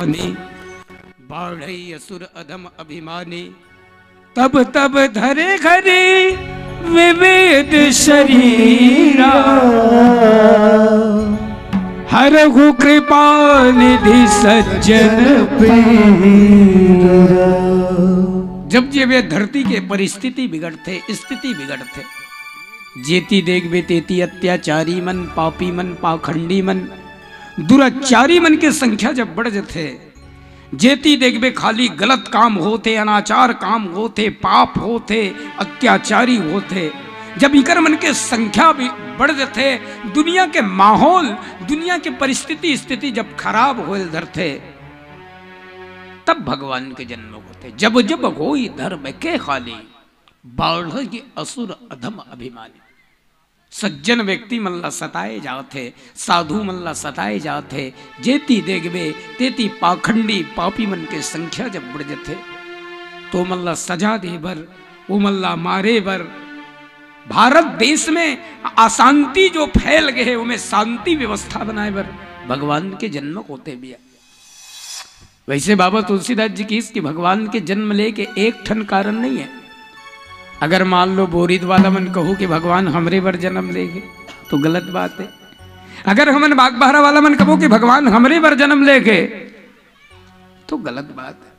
बाढ़ई असुर अधम अभिमानी, तब तब धरे घरे विवेद शरीरा, हरहु कृपा निधि सज्जन पीरा। जब ये वे धरती के परिस्थिति बिगड़ते, स्थिति बिगड़ते, जेती देखबे तेती अत्याचारी मन, पापी मन, पाखंडी मन, दुराचारी मन की संख्या जब बढ़ जाते, जेती देखबे खाली गलत काम होते, अनाचार काम होते, पाप होते, अत्याचारी होते, जब इकर मन के संख्या भी बढ़ जाते, दुनिया के माहौल, दुनिया की परिस्थिति स्थिति जब खराब हो धरते, तब भगवान के जन्म होते। जब जब होई धर्म के खाली, बाढ़ की असुर अधम अभिमानी। सज्जन व्यक्ति मल्ला सताए जाते, साधु मल्ला सताए जाते, जेती देखबे तेती पाखंडी पापी मन के संख्या जब बढ़ जाते, तो मल्ला सजा दे बर, वो मल्ला मारे बर। भारत देश में अशांति जो फैल गए, उनमें शांति व्यवस्था बनाए बर भगवान के जन्म होते भी है। वैसे बाबा तुलसीदास जी की इसकी भगवान के जन्म लेके एक ठन कारण नहीं है। अगर मान लो बोरिद वाला मन कहूँ कि भगवान हमरे बर जन्म लेगे, तो गलत बात है। अगर हमन बागबाहरा वाला मन कहो कि भगवान हमरे बर जन्म लेगे, तो गलत बात है।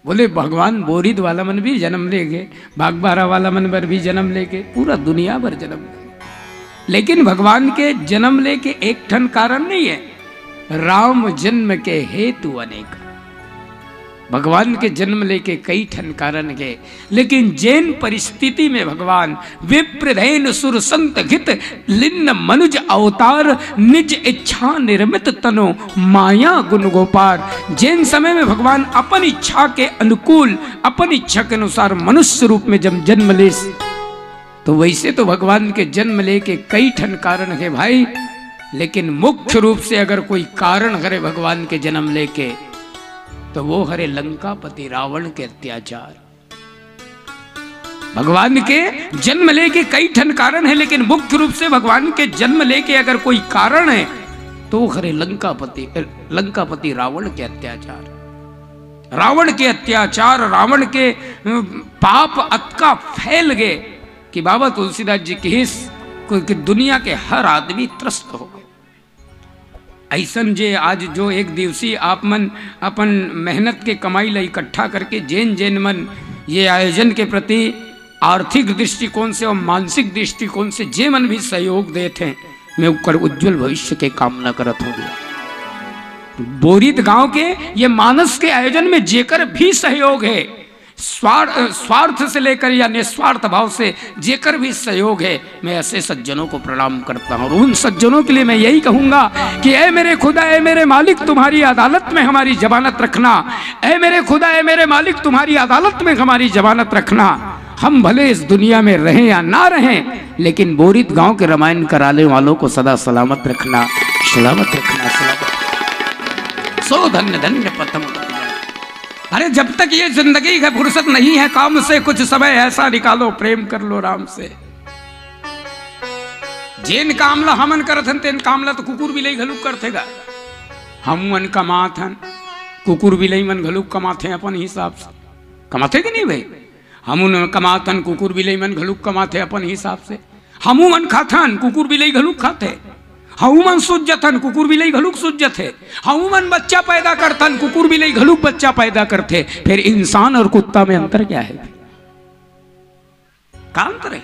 बोले भगवान बोरिद वाला मन भी जन्म लेगे, बागबाहरा वाला मन बर भी जन्म लेगे, पूरा दुनिया भर जन्म लेगे। लेकिन भगवान के जन्म लेके एक ठन कारण नहीं है, राम जन्म के हेतु अनेक। भगवान के जन्म लेके कई ठन कारण के, लेकिन जैन परिस्थिति में भगवान विप्रधैन सुर संत हित लिन्न मनुज अवतार, निज इच्छा निर्मित तनो माया गुण गोपार। जैन समय में भगवान अपन इच्छा के अनुकूल, अपन इच्छा के अनुसार मनुष्य रूप में जब जन्म ले, तो वैसे तो भगवान के जन्म लेके कई ठन कारण है भाई, लेकिन मुख्य रूप से अगर कोई कारण करे भगवान के जन्म लेके, तो वो हरे लंकापति रावण के अत्याचार। भगवान के जन्म लेके कई ठन कारण है, लेकिन मुख्य रूप से भगवान के जन्म लेके अगर कोई कारण है, तो वो हरे लंकापति रावण के अत्याचार। रावण के अत्याचार, रावण के पाप अतका फैल गए कि बाबा तुलसीदास जी की हिस्स कि दुनिया के हर आदमी त्रस्त हो गए। ऐसन जे आज जो एक दिवसीय आप मन अपन मेहनत के कमाई ला इकट्ठा करके जैन मन ये आयोजन के प्रति आर्थिक दृष्टिकोण से और मानसिक दृष्टिकोण से जे मन भी सहयोग देते हैं, मैं ऊपर उज्जवल भविष्य के कामना करत हूँ। बोरिद गांव के ये मानस के आयोजन में जेकर भी सहयोग है, स्वार्थ से लेकर या निस्वार्थ भाव से जेकर भी सहयोग है, मैं ऐसे सज्जनों को प्रणाम करता हूँ। और उन सज्जनों के लिए मैं यही कहूंगा कि ऐ मेरे खुदा, ऐ मेरे मालिक, तुम्हारी अदालत में हमारी जमानत रखना। ऐ मेरे खुदा, ऐ मेरे मालिक, तुम्हारी अदालत में हमारी जमानत रखना। हम भले इस दुनिया में रहें या ना रहें, लेकिन बोरिद गांव के रामायण कराने वालों को सदा सलामत रखना, सलामत रखना, सलामत। सो धन्य धन्य पतम। अरे जब तक ये जिंदगी का फुर्सत नहीं है काम से, कुछ समय ऐसा निकालो प्रेम कर लो राम से। जेन कामला हमन करत हन तेन कामला तो कुकुर बिलाई घलुक करथेगा। हम मन कमाथन, कुकुर बिलाई मन घलुक कमाथे अपन हिसाब से। कमाथे कि नहीं भाई? हम कमाथन, कुकुर बिलाई मन घलुक कमाथे अपन हिसाब से। हमू मन खाथन, कुकुर बिलाई घलुक खाथे। हाउ मन सुजथन, कुकुर बिलाई घलुक सुजथे। हाउ मन बच्चा पैदा करथन, कुकुर बिलाई घलुक बच्चा पैदा करथे। फिर इंसान और कुत्ता में अंतर क्या है? का अंतर है?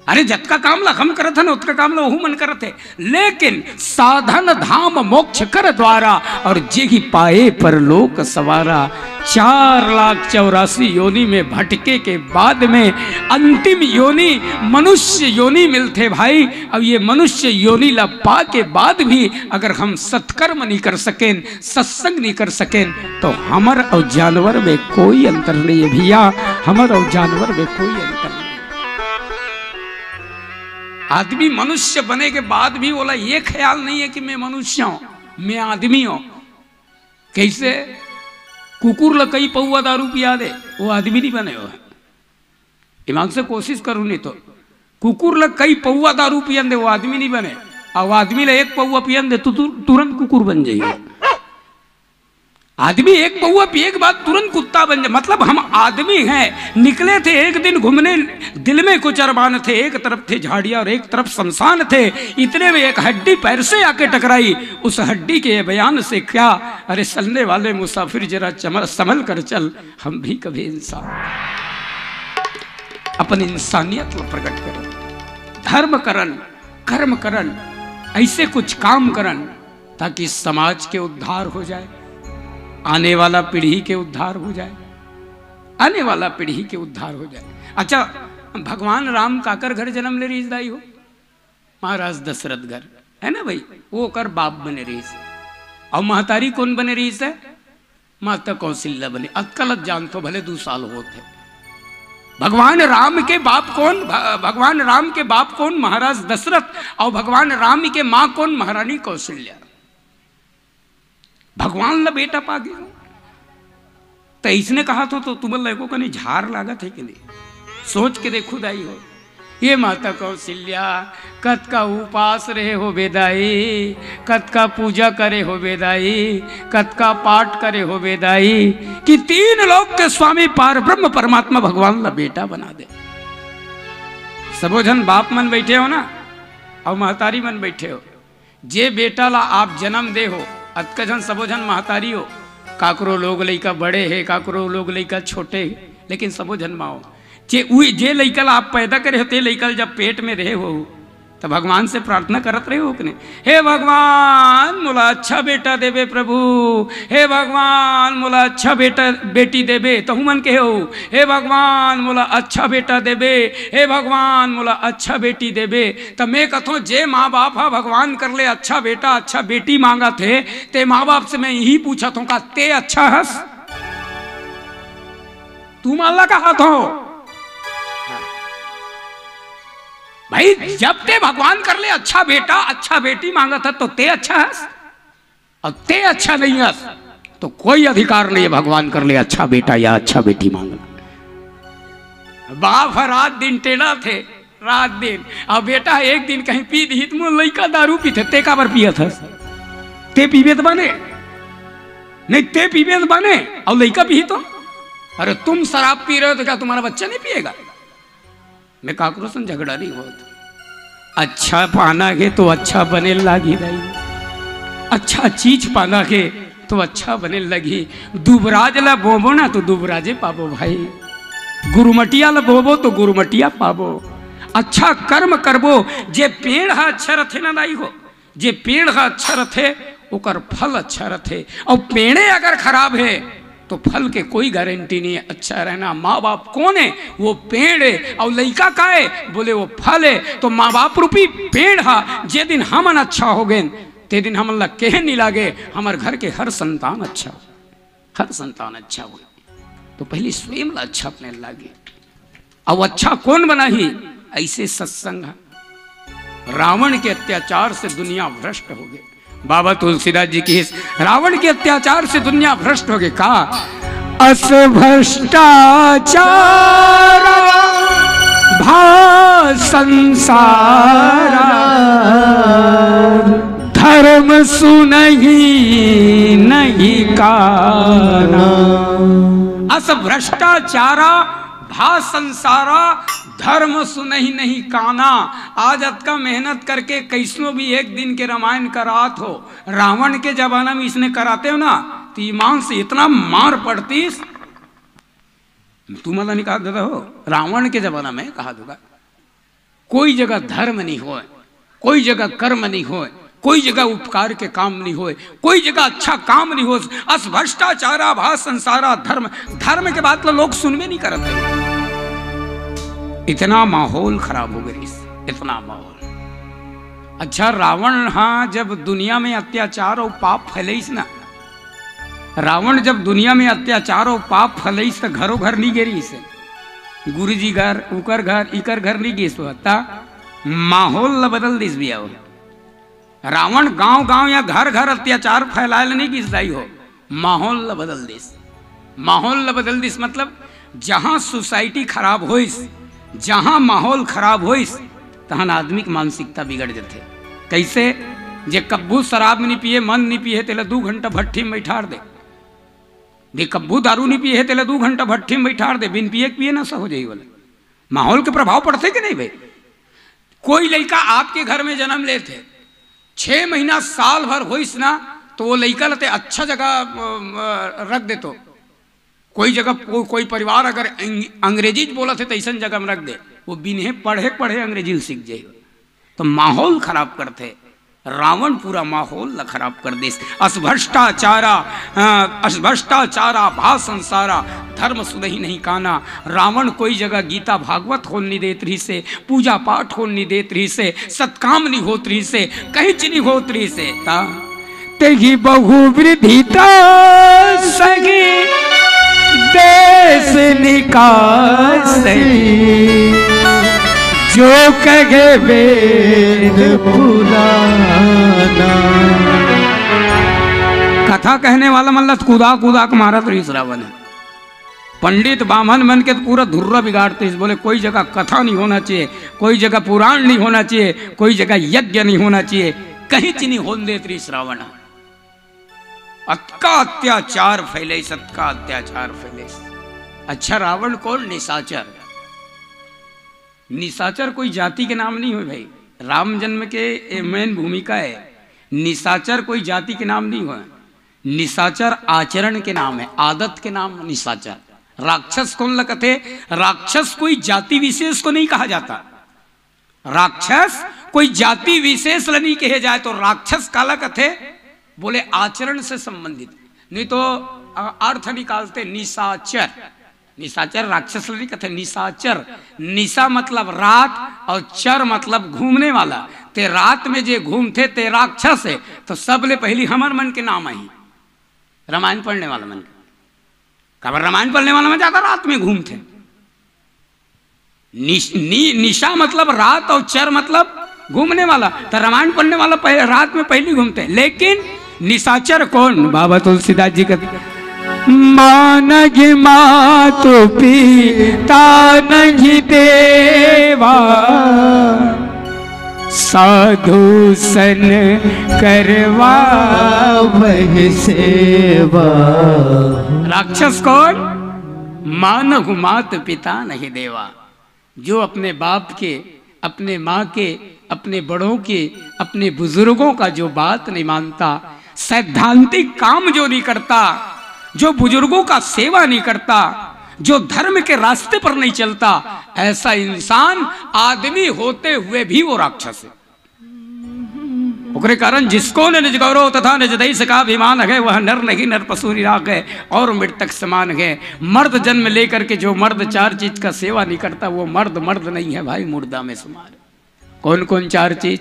अरे जतका काम ला हम करत हन, उतका काम ला वहू मन करत है। लेकिन साधन धाम मोक्ष कर द्वारा, और जेहि पाए परलोक सवारा। 4,84,000 योनि में भटके के बाद में अंतिम योनि मनुष्य योनि मिलते भाई। अब ये मनुष्य योनि ला पा के बाद भी अगर हम सत्कर्म नहीं कर सकें, सत्संग नहीं कर सकें, तो हमर और जानवर में कोई अंतर नहीं है भैया, हमर और जानवर में कोई अंतर नहीं। आदमी मनुष्य बने के बाद भी बोला ये ख्याल नहीं है कि मैं मनुष्य हूं, मैं आदमी हूं। कैसे? कुकुर ला कई पौवा दारू पिया दे, वो आदमी नहीं बने हो। ईमान से कोशिश करूं, नहीं तो कुकुर ला कई पौवा दारू पियन दे, वो आदमी नहीं बने। और आदमी ला एक पौवा पियन दे तो तुरंत कुकुर बन जाइए। आदमी एक पौआ पिए के बाद तुरंत कुत्ता बन जाए, मतलब हम आदमी हैं। निकले थे एक दिन घूमने, दिल में कुछ अरमान थे, एक तरफ थे झाड़ियां और एक तरफ शमशान थे। इतने में एक हड्डी पैर से आके टकराई। उस हड्डी के बयान से क्या, अरे चलने वाले मुसाफिर जरा संभल कर चल, हम भी कभी इंसान, अपनी इंसानियत को प्रकट करो, धर्म करन, कर्म करन, ऐसे कुछ काम करन ताकि समाज के उद्धार हो जाए, आने वाला पीढ़ी के उद्धार हो जाए, आने वाला पीढ़ी के उद्धार हो जाए। अच्छा, भगवान राम काकर घर जन्म ले रही दाई हो, महाराज दशरथ घर है ना भाई, वो कर बाप बने रही से। और महतारी कौन बने रही से? माता कौशल्या बने। अक्कलत जान तो भले 2 साल होते। भगवान राम के बाप कौन? भगवान राम के बाप कौन? महाराज दशरथ। और भगवान राम के मां कौन? महारानी कौशल्या। भगवान ला बेटा पा गया। तो इसने कहा तो तुम लोगों को नहीं झार लागत है कि नहीं? सोच के देखो दाई हो, ये माता कौशल्या कत का उपास रहे हो बेदाई, कत का पूजा करे हो बेदाई, कत का पाठ करे हो बेदाई, कि 3 लोक के स्वामी पार ब्रह्म परमात्मा भगवान ला बेटा बना दे। सबो जन बाप मन बैठे हो ना, और महतारी मन बैठे हो। जे बेटा ला आप जन्म दे हो, अतका जन सबो जन महतारी हो, काकरो लोग लइका बड़े है, काकरो लोग लइका छोटे है, लेकिन सबो जन माओ। जे लइका ला आप पैदा करे होते, लइका जब पेट में रहे हो तो भगवान से प्रार्थना करत रहे हो कि नहीं? हे भगवान मोला अच्छा बेटा देवे प्रभु, हे भगवान मोला अच्छा बेटा बेटी देवे। तो मन के हो, हे भगवान मोला अच्छा बेटा देवे, हे भगवान मोला अच्छा बेटी देवे। तो मैं कथो जे माँ बाप हा भगवान कर ले अच्छा बेटा अच्छा बेटी मांगा थे, ते माँ बाप से मैं यही पूछा था का ते अच्छा हस? तू माला कहा था भाई, जब ते भगवान कर ले अच्छा बेटा अच्छा बेटी मांगा था तो ते अच्छा हस, और ते अच्छा नहीं हस तो कोई अधिकार नहीं है भगवान कर ले अच्छा बेटा या अच्छा बेटी मांगना। बाप रात दिन टेढ़ा थे, रात दिन, और बेटा एक दिन कहीं पी दी तो लइका दारू पीते, ते का बार पिया था? ते पीबे तो बने नहीं, ते पीबे तो बने और लइका पी तो। अरे तुम शराब पी रहे हो तो क्या तुम्हारा बच्चा नहीं पिएगा? मैं काकरो से झगड़ा नहीं होता। अच्छा पाना के तो अच्छा बने लगी रही, अच्छा चीज पाना के तो अच्छा बने लगी। दुबराज ला बोबो ना तो दुबराजे पाबो भाई, गुरुमटिया ला बोबो तो गुरुमटिया पाबो। अच्छा कर्म करबो, जे पेड़ हा अच्छा रथे ना दाई हो, जे पेड़ हा अच्छा रथे ओकर फल अच्छा रथे। और पेड़े अगर खराब है तो फल के कोई गारंटी नहीं है अच्छा रहना। माँ बाप कौन है? वो पेड़ है। और लइका का है? बोले वो फल है। तो माँ बाप रूपी पेड़ हा, जे दिन हमन अच्छा हो गए ते दिन हमन ला कहे नहीं लागे हमार घर के हर संतान अच्छा, हर संतान अच्छा हो। तो पहले स्वयं ला अच्छा अपने लागे। अब अच्छा कौन बना ही? ऐसे सत्संग। रावण के अत्याचार से दुनिया भ्रष्ट हो गई। बाबा तुलसीदास जी की रावण के अत्याचार से दुनिया भ्रष्ट हो गई। कहा अस भ्रष्टाचार भा संसार, धर्म सुनहि नहीं काना। अस भ्रष्टाचारा भा संसारा, धर्म सुनहि नहीं काना। आज अतका मेहनत करके कैसनो भी एक दिन के रामायण करात हो, रावण के जमाना में इसने कराते हो ना तो ईमान से इतना मार पड़ती। तुम्हारा नहीं कहा देता हो, रावण के जमाना में कहा दूंगा कोई जगह धर्म नहीं हो, कोई जगह कर्म नहीं हो, कोई जगह उपकार के काम नहीं होए, कोई जगह अच्छा काम नहीं हो। अस भ्रष्टाचारा भा संसारा, धर्म धर्म के बात लोग सुनवे नहीं करते। इतना माहौल खराब हो गई, इतना माहौल। अच्छा रावण हाँ जब दुनिया में अत्याचार और पाप फैलईस ना, रावण जब दुनिया में अत्याचार और पाप फैलईस तो घरों घर नहीं गिरी से, गुरु जी घर उकर घर इकर घर नहीं गिस होता, माहौल ल बदल दिस भी हो। रावण गांव गांव या घर घर अत्याचार फैलाए नहीं गिस दाई हो, माहौल ल बदल दिस। माहौल ल बदल दिस मतलब जहां सोसाइटी खराब होइस, जहां माहौल खराब होइस तहन आदमी की मानसिकता बिगड़ जाते। कैसे? जे कब्बू शराब नहीं पिए मन नहीं पिए तेला 2 घंटा भट्ठी में बैठार दे, देख कब्बू दारू नहीं पिए तेला 2 घंटा भट्ठी में बैठा दे, बिन पिए पिए ना हो जाए बोले। माहौल के प्रभाव पड़ते कि नहीं भाई? कोई लड़का आपके घर में जन्म लेते 6 महीना साल भर होइस ना तो वो लड़का लेते अच्छा जगह रख दे। तो कोई जगह कोई परिवार अगर अंग्रेजी बोला थे तो ऐसा जगह में रख दे, वो बिन्हे पढ़े पढ़े अंग्रेजी सीख जाए। तो माहौल खराब करते, रावण पूरा माहौल ला खराब कर दे। अस्भ्रष्टाचारा भा संसारा धर्म सुनही नहीं काना। रावण कोई जगह गीता भागवत होल नहीं देत रही से, पूजा पाठ होल नहीं देत रही से, सत्काम नहीं होत रही से, कहीं नहीं होत रही से। तेगी बहु वृद्धिता सगी देश निकास जो कहे वेद पुराना। कथा कहने वाला मतलब कूदा कूदा के मारत रही रावण है। पंडित बामन मन के तो पूरा धुर्रा बिगाड़ते इस बोले कोई जगह कथा नहीं होना चाहिए, कोई जगह पुराण नहीं होना चाहिए, कोई जगह यज्ञ नहीं होना चाहिए, कहीं चीनी होन देत रही रावण। अक्का अत्याचार फैले, सत्का अत्याचार फैले। अच्छा रावण कौन? निशाचर। निशाचर कोई जाति के नाम नहीं हो भाई, राम जन्म के मेन भूमिका है। निशाचर कोई जाति के नाम नहीं हुआ, निशाचर आचरण के नाम है, आदत के नाम निशाचर। राक्षस कौन लगते? राक्षस कोई जाति विशेष को नहीं कहा जाता, राक्षस कोई जाति विशेष नहीं कहे जाए। तो राक्षस काला कथे बोले आचरण से संबंधित, नहीं तो अर्थ निकालते निशाचर। निशाचर राक्षस नहीं कहते, निशाचर। निशा मतलब रात और चर मतलब घूमने वाला। ते रात में जे घूमते ते राक्षस है। तो सबले पहली हमर मन के नाम आई रामायण पढ़ने वाला मन का। रामायण पढ़ने वाला मन ज्यादा रात में घूमते। निशा मतलब रात और चर मतलब घूमने वाला। तो रामायण पढ़ने वाला रात में पहली घूमते। लेकिन निशाचर कौन? बाबा तुलसीदास जी कहते माँ नहीं मातु पिता नहीं देवा, साधु सन करवा वह सेवा। राक्षस कौन? माँ न मात पिता नहीं देवा, जो अपने बाप के, अपने माँ के, अपने बड़ों के, अपने बुजुर्गों का जो बात नहीं मानता, सैद्धांतिक काम जो नहीं करता, जो बुजुर्गों का सेवा नहीं करता, जो धर्म के रास्ते पर नहीं चलता, ऐसा इंसान आदमी होते हुए भी वो राक्षस है। उसके कारण जिसको निज गौरव तथा निज देश का अभिमान है, वह नर नहीं नर पशु निराग है और मृतक समान है। मर्द जन्म लेकर के जो मर्द 4 चीज का सेवा नहीं करता वो मर्द मर्द नहीं है भाई, मुर्दा में समान। कौन कौन 4 चीज?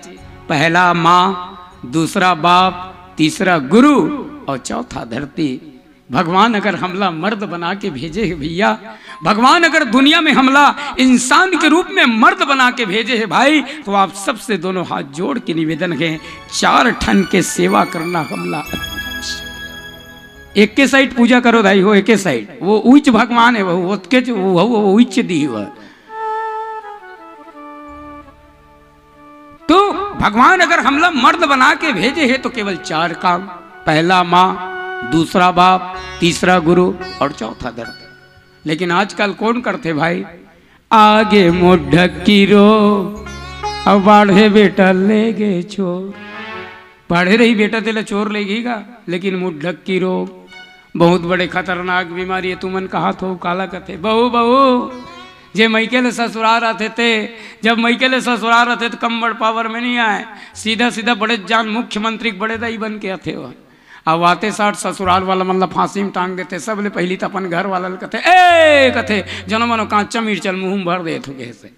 पहला माँ, दूसरा बाप, तीसरा गुरु और चौथा धरती। भगवान अगर हमला मर्द बना के भेजे है भैया, भगवान अगर दुनिया में हमला इंसान के रूप में मर्द बना के भेजे है भाई, तो आप सबसे दोनों हाथ जोड़ के निवेदन है 4 ठन के सेवा करना हमला। एक के साइड पूजा करो भाई, हो एक साइड वो उच्च भगवान है, वो उच्च दी हुआ। तो भगवान अगर हमला मर्द बना के भेजे है तो केवल 4 काम, पहला माँ, दूसरा बाप, तीसरा गुरु और चौथा दर्द। लेकिन आजकल कौन करते भाई? आगे मुढ़की रो अब बाढ़े बेटा ले गए चोर। पढ़े रही बेटा तेला चोर लेगीगा, लेकिन मुढ़की रो बहुत बड़े खतरनाक बीमारी है। तुमन कहा तो काला कहते बहू बहू जे मैके ले ससुराल रहते थे, जब मैके ले ससुराल रहते तो कम बड़ पावर में नहीं आए, सीधा सीधा बड़े जान मुख्यमंत्री बड़े दाई बन के थे। वह अब आते 60 ससुराल वाला मतलब फांसी में टांग देते। सबले पहली तो अपन घर वाला कहते ए कहते जनो मनो कांचा मिर्चल मुंह भर दे थे कैसे।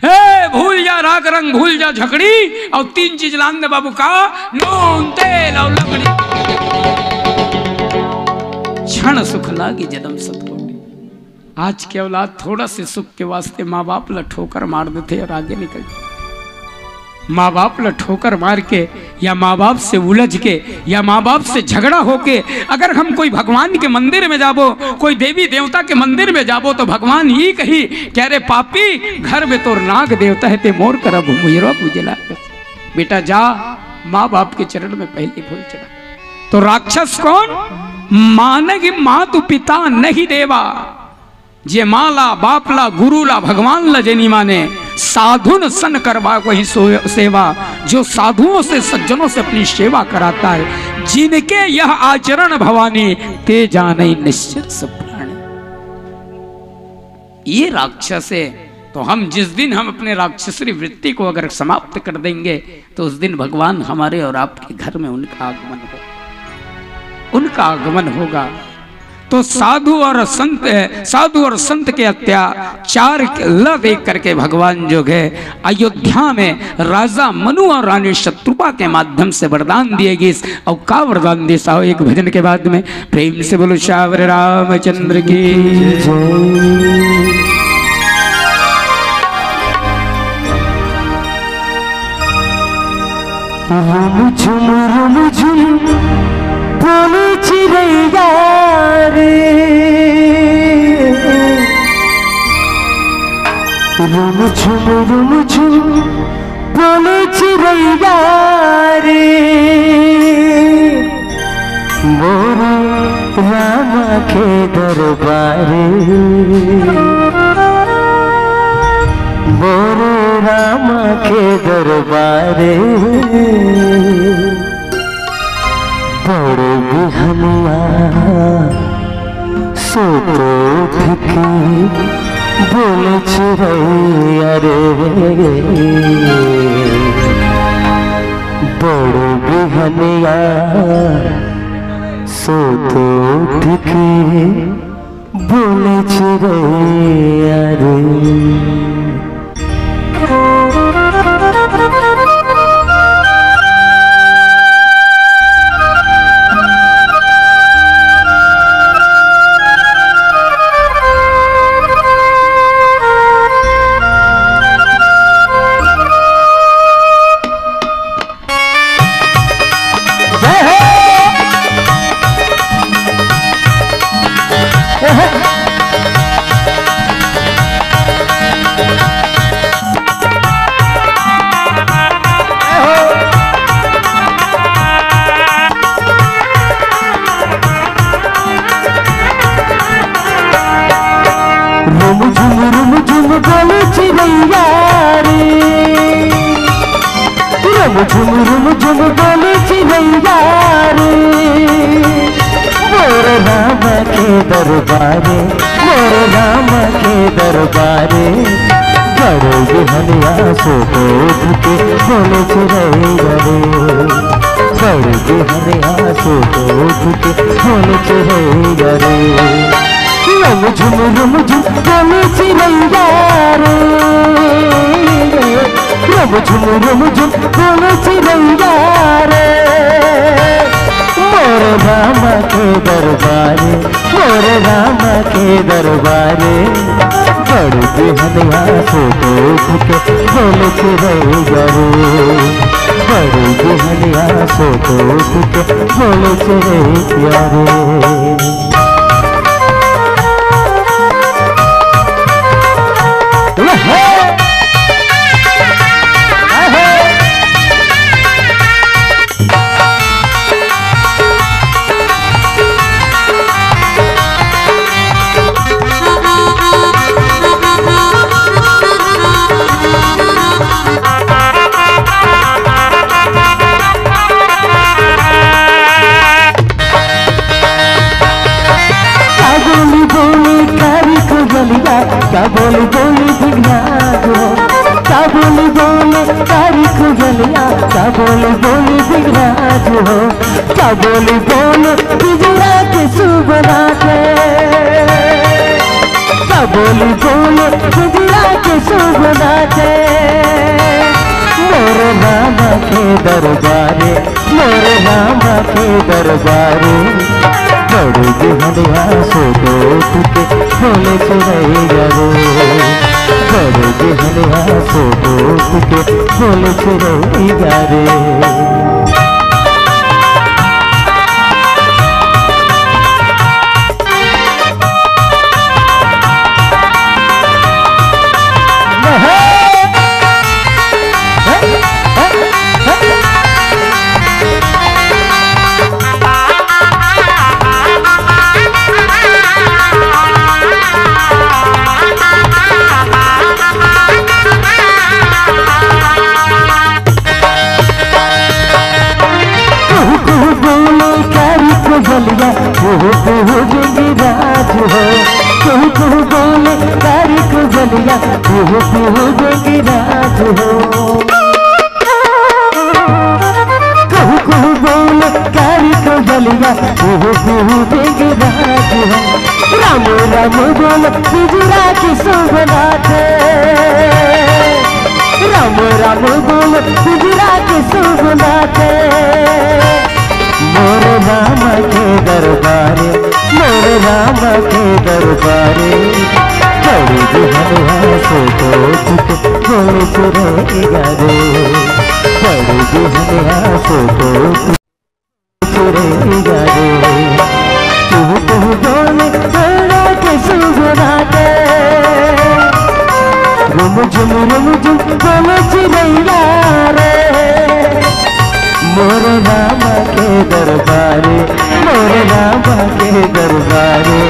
ए भूल जा राग रंग, भूल जा झकड़ी और 3 चीज लान दे बाबू का, नून तेल और लकड़ी। क्षण सुख लागी जन्म सतकोटि। आज के औलाद थोड़ा से सुख के वास्ते माँ बाप ला ठोकर मार देते और आगे निकल जाते। माँ बाप ला ठोकर मार के या माँ बाप से उलझ के या माँ बाप से झगड़ा होके अगर हम कोई भगवान के मंदिर में जाबो, कोई देवी देवता के मंदिर में जाबो तो भगवान ही कही कह रे पापी घर में तो नाग देवता है ते मोर कर मुजरा पूजला। बेटा जा माँ बाप के चरण में पहले फूल चढ़ा। तो राक्षस कौन? मानगी मातु पिता नहीं देवा, जे माला बापला गुरुला भगवान ला जनी माने, साधुन सन करवा वही सेवा, जो साधुओं से सज्जनों से अपनी सेवा कराता है, जिनके यह आचरण भवानी ते जाने निश्चित प्राण। ये राक्षस है। तो हम जिस दिन हम अपने राक्षसी वृत्ति को अगर समाप्त कर देंगे तो उस दिन भगवान हमारे और आपके घर में उनका आगमन होगा। तो साधु और संत के अत्याचार ल देख करके भगवान जो है अयोध्या में राजा मनु और रानी शत्रुपा के माध्यम से वरदान दिएगी। और का वरदान दे साहब एक भजन के बाद में, प्रेम से बोलो श्यावर रामचंद्र की। रुमझुम रुमझुम बोले चिड़ैया रे, रुमझुम रुमझुम बोले चिड़ैया रे, मोरे रामा के दरबारे, मोरे रामा के दरबारे, बड़े बिहनिया सोतो भिकी बोले चिड़ैया रे, बड़े बिहनिया सोतो भिकी बोले चिड़ैया रे। रुमझुम रुमझुम बोले चिड़ैया रे, मोर राम के दरबारे, मोर राम के दरबारे, बड़े बिहनिया सोतो भिकी बोले चिड़ैया रे, बड़े बिहनिया सोतो भिकी बोले चिड़ैया रे। रुमझुम रुमझुम बोले चिड़ैया रे, रुमझुम रुमझुम बोले चिड़ैया रे, मोर राम के दरबारे, मोर राम के दरबारे, बड़े बिहनिया सोतो भिकी बोले चिड़ैया रे, बड़े बिहनिया सोतो भिकी बोले चिड़ैया रे। क्या बोली बोली बिगड़ा जो, क्या बोली बोले तारीख जलिया, क्या बोली बोली बिगड़ा जो, क्या बोली बोले बिगड़ा के सुबना के, क्या बोली बोले बिगड़ा के सुबना के, मोर राम के दरबारे, मोर राम के दरबारे, बड़े बिहनिया सोतो भिकी बोले चिड़ैया रे, बड़े बिहनिया सोतो भिकी बोले चिड़ैया रे। कोयलिया कुहू कुहू गिरिराज हो। कुहू कुहू बोले कारी कोयलिया कुहू कुहू गिरिराज हो। कुहू कुहू बोले कारी कोयलिया कुहू कुहू गिरिराज हो। राम राम बोल बिजुरा की शोभनाथे। राम राम बोल बिजुरा की शोभनाथे। मोर राम के दरबारे मोर राम के दरबारे बड़ी बिहनिया से तो बोल चुरेगा रे। बड़ी बिहनिया से तो चुरेगा रे। तू बोले के सुनाते रुम झुम बोले चिड़ैया रे। मोर राम के दरबारे मोर राम के दरबारे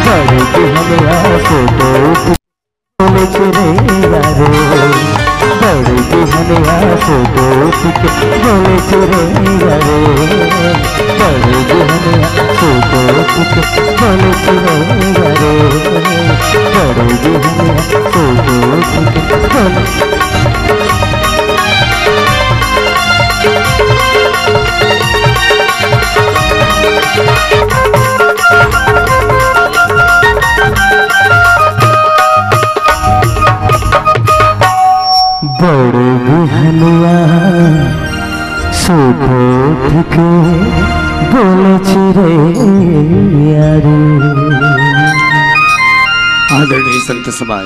बड़े बिहनिया से तो बोले चिड़ैया रे। बड़े बिहनिया से तो बोले चिड़ैया रे। बड़े बिहनिया से तो बोले चिड़ैया रे। बड़े बिहनिया से तो बोले बड़े बिहनिया सोतो के बोले चिड़ैया रे। आदरणीय संत सभा,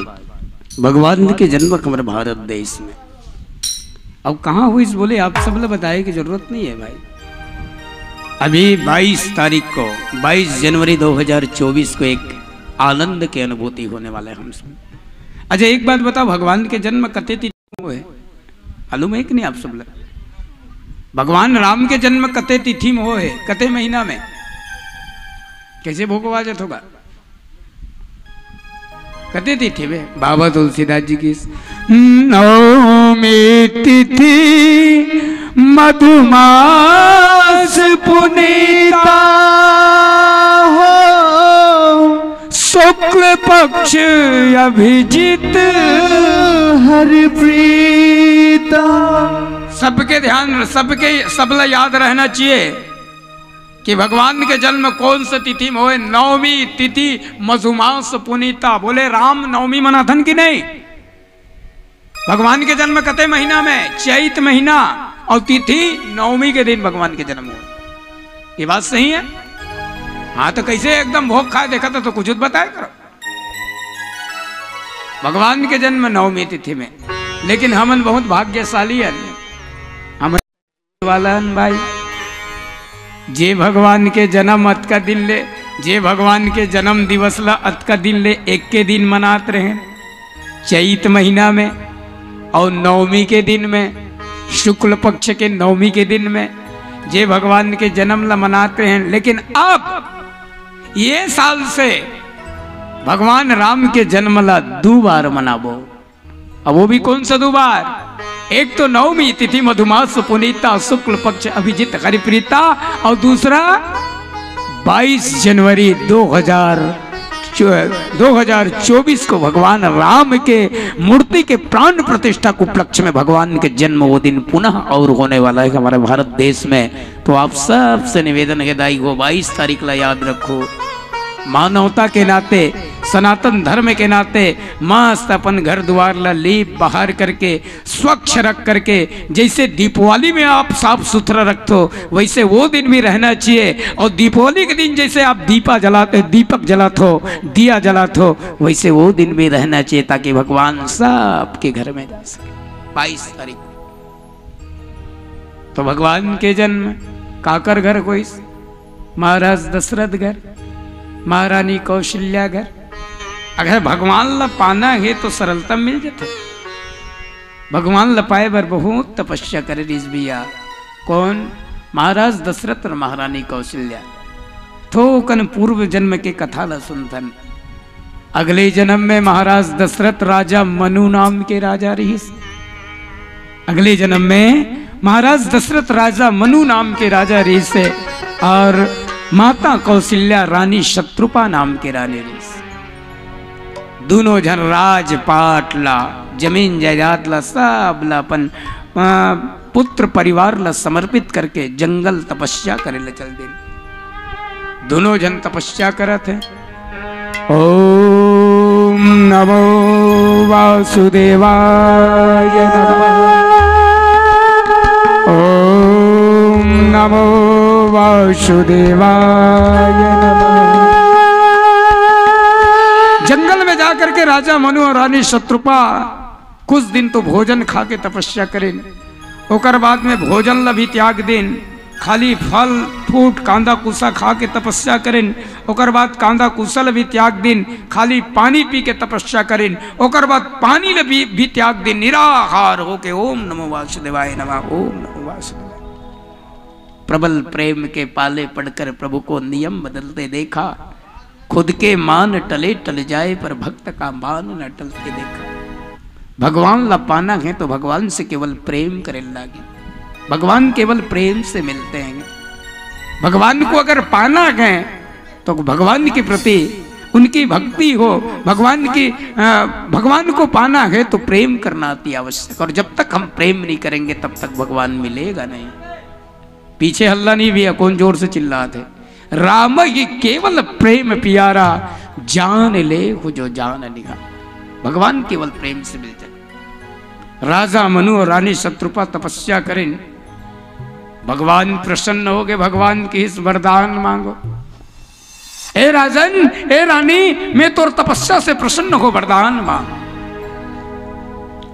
भगवान के जन्म हमारे भारत देश में अब कहाँ हुई इस बोले आप सब लोग बताए की जरूरत नहीं है भाई। अभी 22 तारीख को 22 जनवरी 2024 को एक आनंद की अनुभूति होने वाला है हम सब। अच्छा एक बात बताओ, भगवान के जन्म कते तिथि हुए मालूम है कि नहीं आप सब लोग? भगवान राम के जन्म कते तिथि में हुए, कते महीना में, कैसे भोगवाजत होगा? कते तिथि में? बाबा तुलसीदास जी की नवमी तिथि मधुमास पुनीता हो। शुक्ल पक्ष अभिजित हरिप्रीता। सबके ध्यान सबला याद रहना चाहिए कि भगवान के जन्म कौन सा तिथि में हुए। नवमी तिथि मधुमास पुनीता। बोले राम नवमी मनाथन की नहीं, भगवान के जन्म कते महीना में? चैत महीना, और तिथि नवमी के दिन भगवान के जन्म हुए। ये बात सही है? हाँ तो कैसे एकदम भोग खाए देखा था तो कुछ बताया करो। भगवान के जन्म नवमी तिथि में, लेकिन हमन बहुत भाग्यशाली है हम वाला भाई। जे भगवान के जन्म अत का दिन ले, जे भगवान के जन्म दिवस ला अत का दिन ले एक के दिन मनाते रहे चैत महीना में और नवमी के दिन में, शुक्ल पक्ष के नवमी के दिन में जे भगवान के जन्म ला मनाते हैं। लेकिन अब ये साल से भगवान राम के जन्म ला 2 बार मनाबो। अब वो भी कौन सा 2 बार? एक तो नवमी तिथि मधुमास पुनीता शुक्ल पक्ष अभिजित हरिप्रीता, और दूसरा 22 जनवरी 2024 को भगवान राम के मूर्ति के प्राण प्रतिष्ठा के उपलक्ष्य में भगवान के जन्म वो दिन पुनः और होने वाला है हमारे भारत देश में। तो आप सबसे निवेदन है दाई को 22 तारीख ला याद रखो। मानवता के नाते, सनातन धर्म के नाते मस्त अपन घर द्वार ला लीप बाहर करके स्वच्छ रख करके, जैसे दीपावली में आप साफ सुथरा रखते हो वैसे वो दिन भी रहना चाहिए। और दीपावली के दिन जैसे आप दीपक जलाते हो, दिया जलाते हो, वैसे वो दिन भी रहना चाहिए ताकि भगवान सबके घर में जा सके। 22 तारीख तो भगवान के जन्म काकर घर कोई? महाराज दशरथ घर, महारानी कौशल्या घर। अगर भगवान ला पाना है तो सरलता मिल जाते। भगवान ला पाए बर बहुत तपस्या करे रिस भैया। कौन? महाराज दशरथ और महारानी कौशल्या। थोकन पूर्व जन्म के कथा ला सुनथन। अगले जन्म में महाराज दशरथ राजा मनु नाम के राजा रहीस। अगले जन्म में महाराज दशरथ राजा मनु नाम के राजा रहीस और माता कौशल्या रानी शत्रुपा नाम के रानी रीस दोनों जन राजपाट ला जमीन जायदाद ला सब ला अपन पुत्र परिवार ला समर्पित करके जंगल तपस्या करे ला चल दे। दोनों जन तपस्या करत है। ओम नमो वासुदेवाय नमः। ओम नमो वासुदेवाय नमः। जंगल में जाकर के राजा मनु और रानी शत्रुपा कुछ दिन तो भोजन खा के तपस्या करें, ओकर बाद में भोजन ला भी त्याग दें, खाली फल फूट कांदा कुसा खा के तपस्या करें, ओकर बाद कांदा कुसा ला भी त्याग दें, खाली पानी पी के तपस्या करें, ओकर बाद पानी ला भी त्याग दें, निराहार होके ओम नमो वासुदेवाय नमः ओम नमो वासुदेवाय। प्रबल प्रेम के पाले पड़कर प्रभु को नियम बदलते देखा, खुद के मान टले टल जाए पर भक्त का मान न टलते देखा। भगवान ला पाना है तो भगवान से केवल प्रेम करे लागे, भगवान केवल प्रेम से मिलते हैं। भगवान को अगर पाना है तो भगवान के प्रति उनकी भक्ति हो, भगवान को पाना है तो प्रेम करना अति आवश्यक। और जब तक हम प्रेम नहीं करेंगे तब तक भगवान मिलेगा नहीं। पीछे हल्ला नहीं भी, कौन जोर से चिल्लाते थे, राम ये केवल प्रेम प्यारा जान ले हो जो जान निगा। भगवान केवल प्रेम से मिलते। राजा मनु और रानी शत्रुपा तपस्या करें, भगवान प्रसन्न हो गए, भगवान की इस वरदान मांगो। ए राजन ए रानी मैं तो तपस्या से प्रसन्न हो वरदान मांग।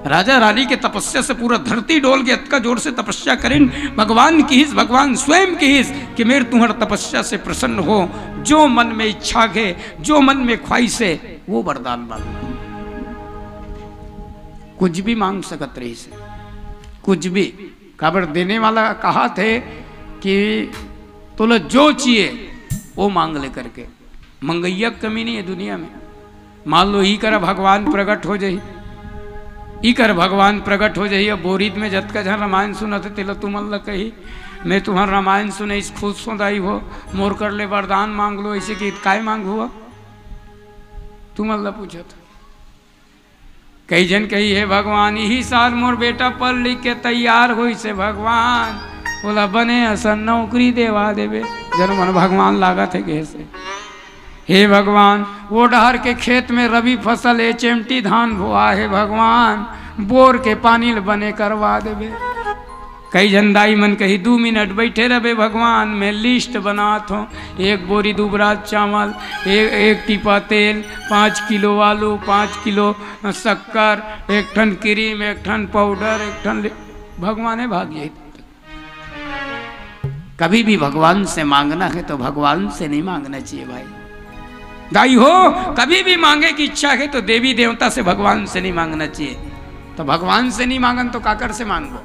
राजा रानी के तपस्या से पूरा धरती डोल के अतका जोर से तपस्या करें, भगवान की हिस, भगवान स्वयं की हिस कि मेरे तुम्हारा तपस्या से प्रसन्न हो, जो मन में इच्छा है, जो मन में ख्वाहिश है वो वरदान मांग। कुछ भी मांग सकत रही से, कुछ भी। खबर देने वाला कहा थे कि तुला जो चाहिए वो मांग ले करके, मंगैया कमी नहीं है दुनिया में। मान लो ही कर भगवान प्रकट हो जाए, ई कर भगवान प्रकट हो जाइए। बोरीत में जत का जहाँ रामायण सुना थे तिल तुम अल्लाह कही मैं तुम्हारा रामायण सुने इस खुद सुनाई हो, मोर कर ले वरदान मांग लो, ऐसे कि काय मांग हुआ तुम अल्लाह पूछा था। कई जन कही है भगवान यही साल मोर बेटा पढ़ लिख के तैयार हो से भगवान बोला बने असन नौकरी देवा देवे। जन मन भगवान लागा थे कैसे, हे भगवान वो डहर के खेत में रबी फसल HMT धान बोआ है भगवान बोर के पानी बने करवा देवे। कई जनदाई मन कही 2 मिनट बैठे रहे भगवान मैं लिस्ट बनात हूँ, 1 बोरी दुबराज चावल, 1 टीपा तेल, 5 किलो आलू, 5 किलो शक्कर, 1 ton cream, 1 ton powder, 1 ton भगवान है भाग्य। कभी भी भगवान से मांगना है तो भगवान से नहीं मांगना चाहिए भाई। दाई हो कभी भी मांगे की इच्छा है तो देवी देवता से, भगवान से नहीं मांगना चाहिए। तो भगवान से नहीं मांगन तो काकर से मांगो।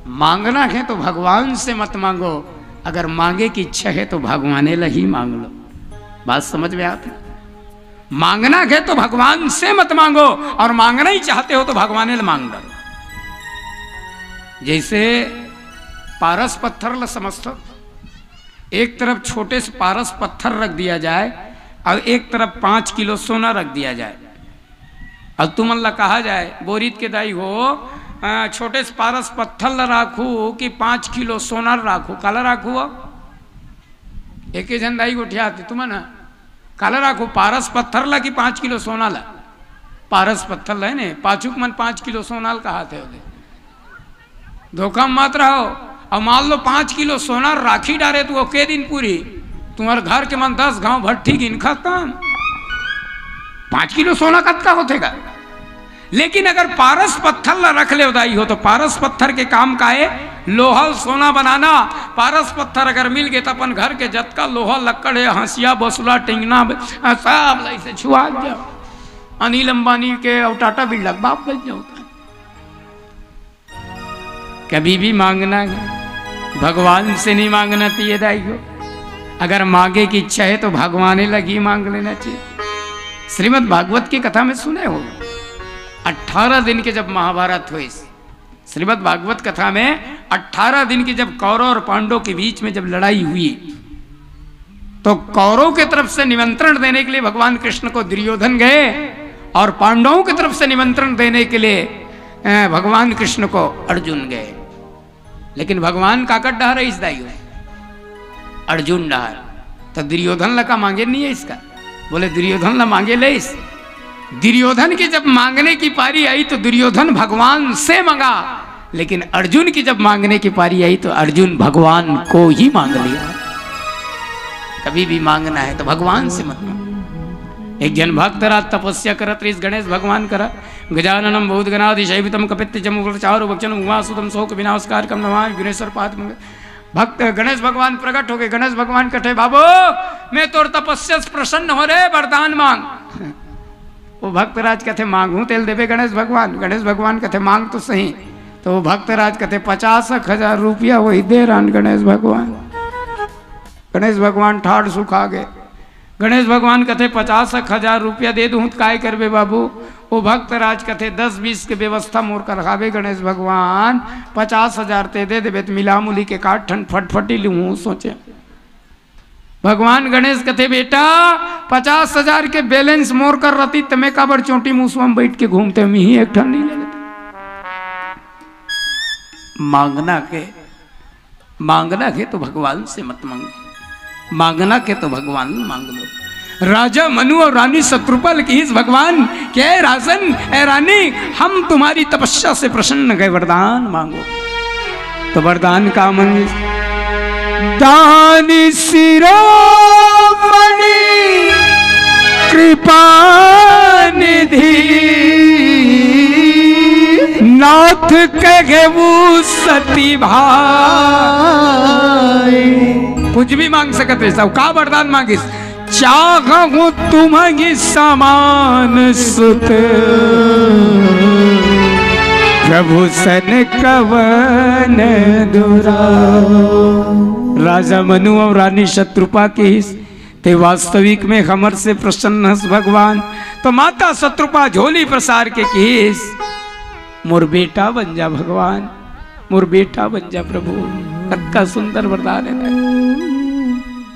मांगना है तो भगवान से मत मांगो, अगर मांगे की इच्छा है तो भगवान ला ही मांग लो। बात समझ में आती? मांगना है तो भगवान से मत मांगो, और मांगना ही चाहते हो तो भगवान ला मांग लो। जैसे पारस पत्थर ला समझते, एक तरफ छोटे से पारस पत्थर रख दिया जाए और एक तरफ 5 किलो सोना रख दिया जाए, और तुम अल्लाह कहा जाए बोरीत के दाई हो छोटे से पारस पत्थर ला राखू कि 5 किलो सोना राखू, काला राखू एक ही झंडाई उठियाते तुम ना काला राखू पारस पत्थर ला कि 5 किलो सोना ला। पारस पत्थर ला ने पाचुक मन 5 किलो सोना कहा थे, धोखा मत रहो। और मान लो 5 किलो सोना राखी डारे तो के दिन पूरी तुम्हारे घर के मन 10 गांव भट्टी गिन खत्म। 5 किलो सोना कत्ता होतेगा। लेकिन अगर पारस पत्थर ला रख ले उदाई हो तो पारस पत्थर के काम का है लोहा सोना बनाना। पारस पत्थर अगर मिल गए तो अपन घर के जतका लोहा लक्कड़ है, हंसिया बसुला टिंगना सब ऐसे छुआ जाओ। अनिल अंबानी के और टाटा बिरला बाप बच जाओ। कभी भी मांगना है भगवान से नहीं मांगना चाहिए दाई हो। अगर मांगे की इच्छा है तो भगवान लगी मांग लेना चाहिए। श्रीमद् भागवत की कथा में सुने हो 18 दिन के जब महाभारत हुई श्रीमद् भागवत कथा में 18 दिन की जब कौरव और पांडवों के बीच में जब लड़ाई हुई, तो कौरव की तरफ से निमंत्रण देने के लिए भगवान कृष्ण को दुर्योधन गए और पांडवों की तरफ से निमंत्रण देने के लिए भगवान कृष्ण को अर्जुन गए। लेकिन भगवान काकट डहार इस दाई अर्जुन डहार, तो दुर्योधन लका मांगे नहीं है इसका। बोले दुर्योधन ला मांगे ले इस। दुर्योधन की जब मांगने की पारी आई तो दुर्योधन भगवान से मांगा, लेकिन अर्जुन की जब मांगने की पारी आई तो अर्जुन भगवान को ही मांग लिया। कभी भी मांगना है तो भगवान से मत मांगो। एक जन भक्त रात तपस्या करत इस गणेश भगवान करा गजाननम बहुत गणाधिशैवितम कपित्त जमुग्र चारु भक्षण उमासुतम शोक विनाशकार कम नमामि विघ्नेश्वर पाद मंगल। भक्त गणेश भगवान प्रकट हो गए। गणेश भगवान कहे बाबू मैं तोर तपस्या से प्रसन्न हो रे, वरदान मांग। वो भक्तराज कहते मांगू तेल देवे गणेश भगवान। गणेश भगवान कहते मांग तो सही। तो वो भक्तराज कहते 50,000 रुपया वही दे रहा गणेश भगवान। गणेश भगवान ठाड़ सुखा गए। गणेश भगवान कहते 50,000 रुपया दे दूँ तो काय करबे बाबू। वो भक्तराज कहते 10-20 के व्यवस्था मोर कर खावे गणेश भगवान 50,000 ते दे देवे तो मिला मुली के काट ठंड फटफटी लूँ सोचे। भगवान गणेश कहते बेटा 50,000 के बैलेंस मोर कर रही तमें काबर चोटी मुसवा में बैठ के घूमते हम ही एक ठंड नहीं ले लेते। मांगना के तो भगवान से मत मांगो, मांगना के तो भगवान मांग लो। राजा मनु और रानी शत्रुपल की इस भगवान क्या राजन ए रानी हम तुम्हारी तपस्या से प्रसन्न गए, वरदान मांगो। तो वरदान का मंग दानी शिरोमणि कृपा निधि नाथ कहेऊ सती भाई। कुछ भी मांग सकते सब का वरदान मांगिस। चाहूं तुम्हारी समान सुत प्रभु सन कवन दुरा। राजा मनु और रानी शत्रुपा के ते वास्तविक में हमर से प्रसन्न हस भगवान। तो माता शत्रुपा झोली प्रसार के किस मोर बेटा बन जा भगवान, मोर बेटा बन जा प्रभु। का सुंदर वरदान है।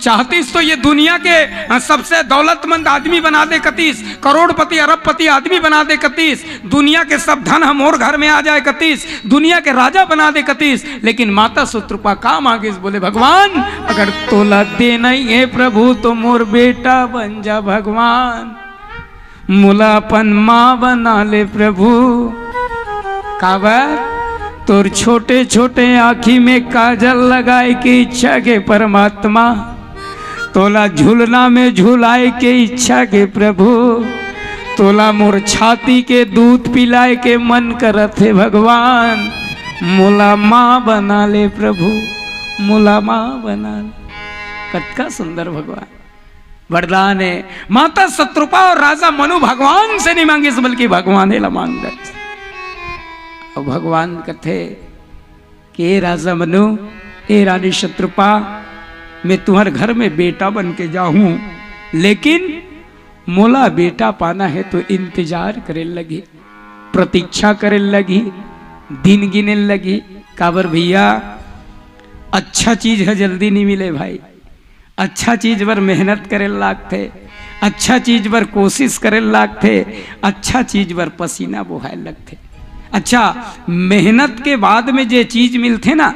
चाहतीस तो ये दुनिया के सबसे दौलतमंद आदमी बना दे कतीस, करोड़पति अरबपति आदमी बना दे कतीस, दुनिया के सब धन हम और घर में आ जाए कतीस, दुनिया के राजा बना दे कतीस, लेकिन माता शत्रुपा का मांगिस। बोले भगवान अगर तोला दे नहीं है प्रभु तो मोर बेटा बन जा भगवान, मुलापन माँ बना ले प्रभु। काबर तोर छोटे छोटे आँखी में काजल लगाए के इच्छा के परमात्मा, तोला झूलना में झूलाए के इच्छा के प्रभु, तोला मोर छाती के दूध पिलाए के मन करत है भगवान। मोला माँ बना ले प्रभु, मोला माँ बना ले। कतका सुंदर भगवान वरदान है। माता शत्रुपा और राजा मनु भगवान से नहीं मांगे बल्कि भगवान ला मांग दे। और भगवान कथे के राजा मनु ए रानी शत्रुपा मैं तुम्हारे घर में बेटा बन के जाऊं, लेकिन मोला बेटा पाना है तो इंतजार करे लगी, प्रतीक्षा करे लगी, दिन गिने लगी। काबर भैया अच्छा चीज है जल्दी नहीं मिले भाई, अच्छा चीज पर मेहनत करे लागते, अच्छा चीज पर कोशिश करे लागते, अच्छा चीज पर पसीना बहाए लगते। अच्छा मेहनत के बाद में जे चीज मिलते ना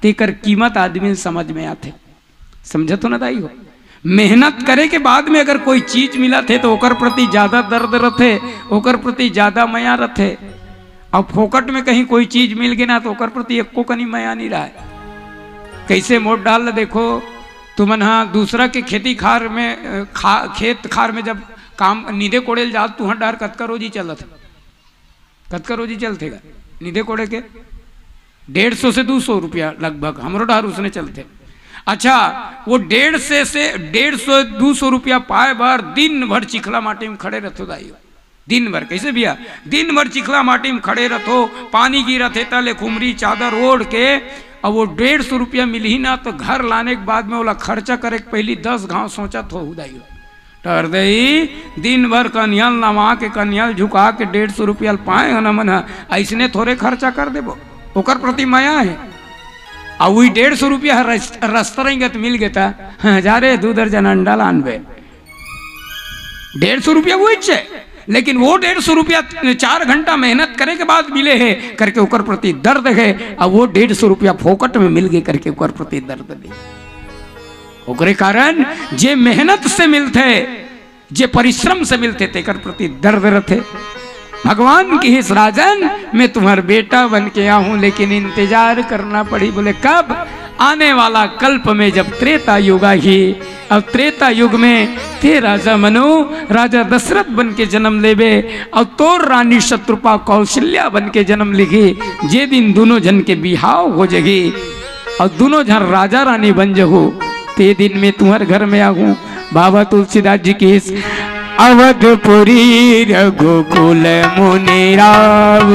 तेकर कीमत आदमी समझ में आते। समझे तो ना दाई हो। मेहनत करे के बाद में अगर कोई चीज मिला थे तो ओकर प्रति ज्यादा दर्द रथे, ओकर प्रति ज्यादा माया रथे। अब फोकट में कहीं कोई चीज मिल गई ना तो ओकर प्रति एको कनी माया नहीं रहा है। कैसे मोट डाल देखो तुमन हाँ दूसरा के खेती खार में खेत खार में जब काम नींदे कोड़े जा तुहर डार कतका रोजी चलत, कतका रोजी चलते नींदे कोड़े के 150 से 200 रुपया लगभग हमरो डार उसने चलते। अच्छा वो 150 से 200 रुपया पाए बार दिन भर चिखला माटी में खड़े रहते दाइयो। दिन भर कैसे भैया दिन भर चिखला माटी में खड़े रहो, पानी गिरते तले खुमरी चादर ओढ़ के। अब वो 150 रुपया मिल ही ना तो घर लाने के बाद में बोला खर्चा करे पहली 10 गांव सोचा तो दाइयो ठहर दे दिन भर कन्हल नवा के कन्हल झुका के 150 रुपया पाए न मन ऐसने थोड़े खर्चा कर देबो ओकर प्रति माया है आ वही 150 रुपया रस्तरंगत मिल गया 1000 2 दर्जन अंडा लानबे 150 रुपया वही छे लेकिन वो 150 रुपया 4 घंटा मेहनत करे के बाद मिले है करके ओकर प्रति दर्द है और वो 150 रुपया फोकट में मिल गए करके ओकर प्रति दर्द दे ओकरे कारण जे मेहनत से मिलते जे परिश्रम से मिलते तेकर प्रति दर्द रहते। भगवान की इस राजन मैं तुम्हारा बेटा बन के आऊं लेकिन इंतजार करना पड़ी। बोले कब? आने वाला कल्प में जब त्रेता युग ही। अब त्रेता युग में ते राजा मनु राजा दशरथ बन के जन्म लेबे और तोर रानी शत्रुपा कौशल्या बन के जन्म लिखी। जे दिन दोनों जन के बिहाव हो जगी और दोनों जन राजा रानी बन जगो ते दिन में तुम्हारे घर में आऊं। बाबा तुलसीदास जी की इस अवधपुरी रघुकुल मुनि राव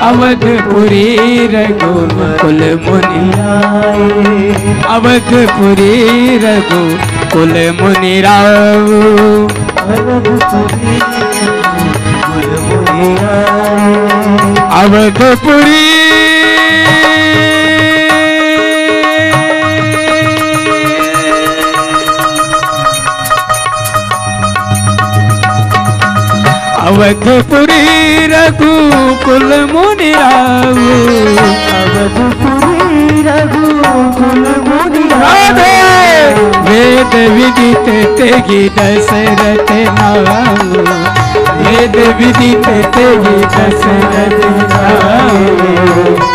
अवधपुरी रघुकुल मुनि अवधपुरी रघुकुल मुनि राव अवधपुरी अवधपुरी रघुकुल मुनि राव अवधपुरी रघुकुल मुनि राव वेद विदित तेगी दशरथ नाम वेद विदित तेगी दशरथ नाम।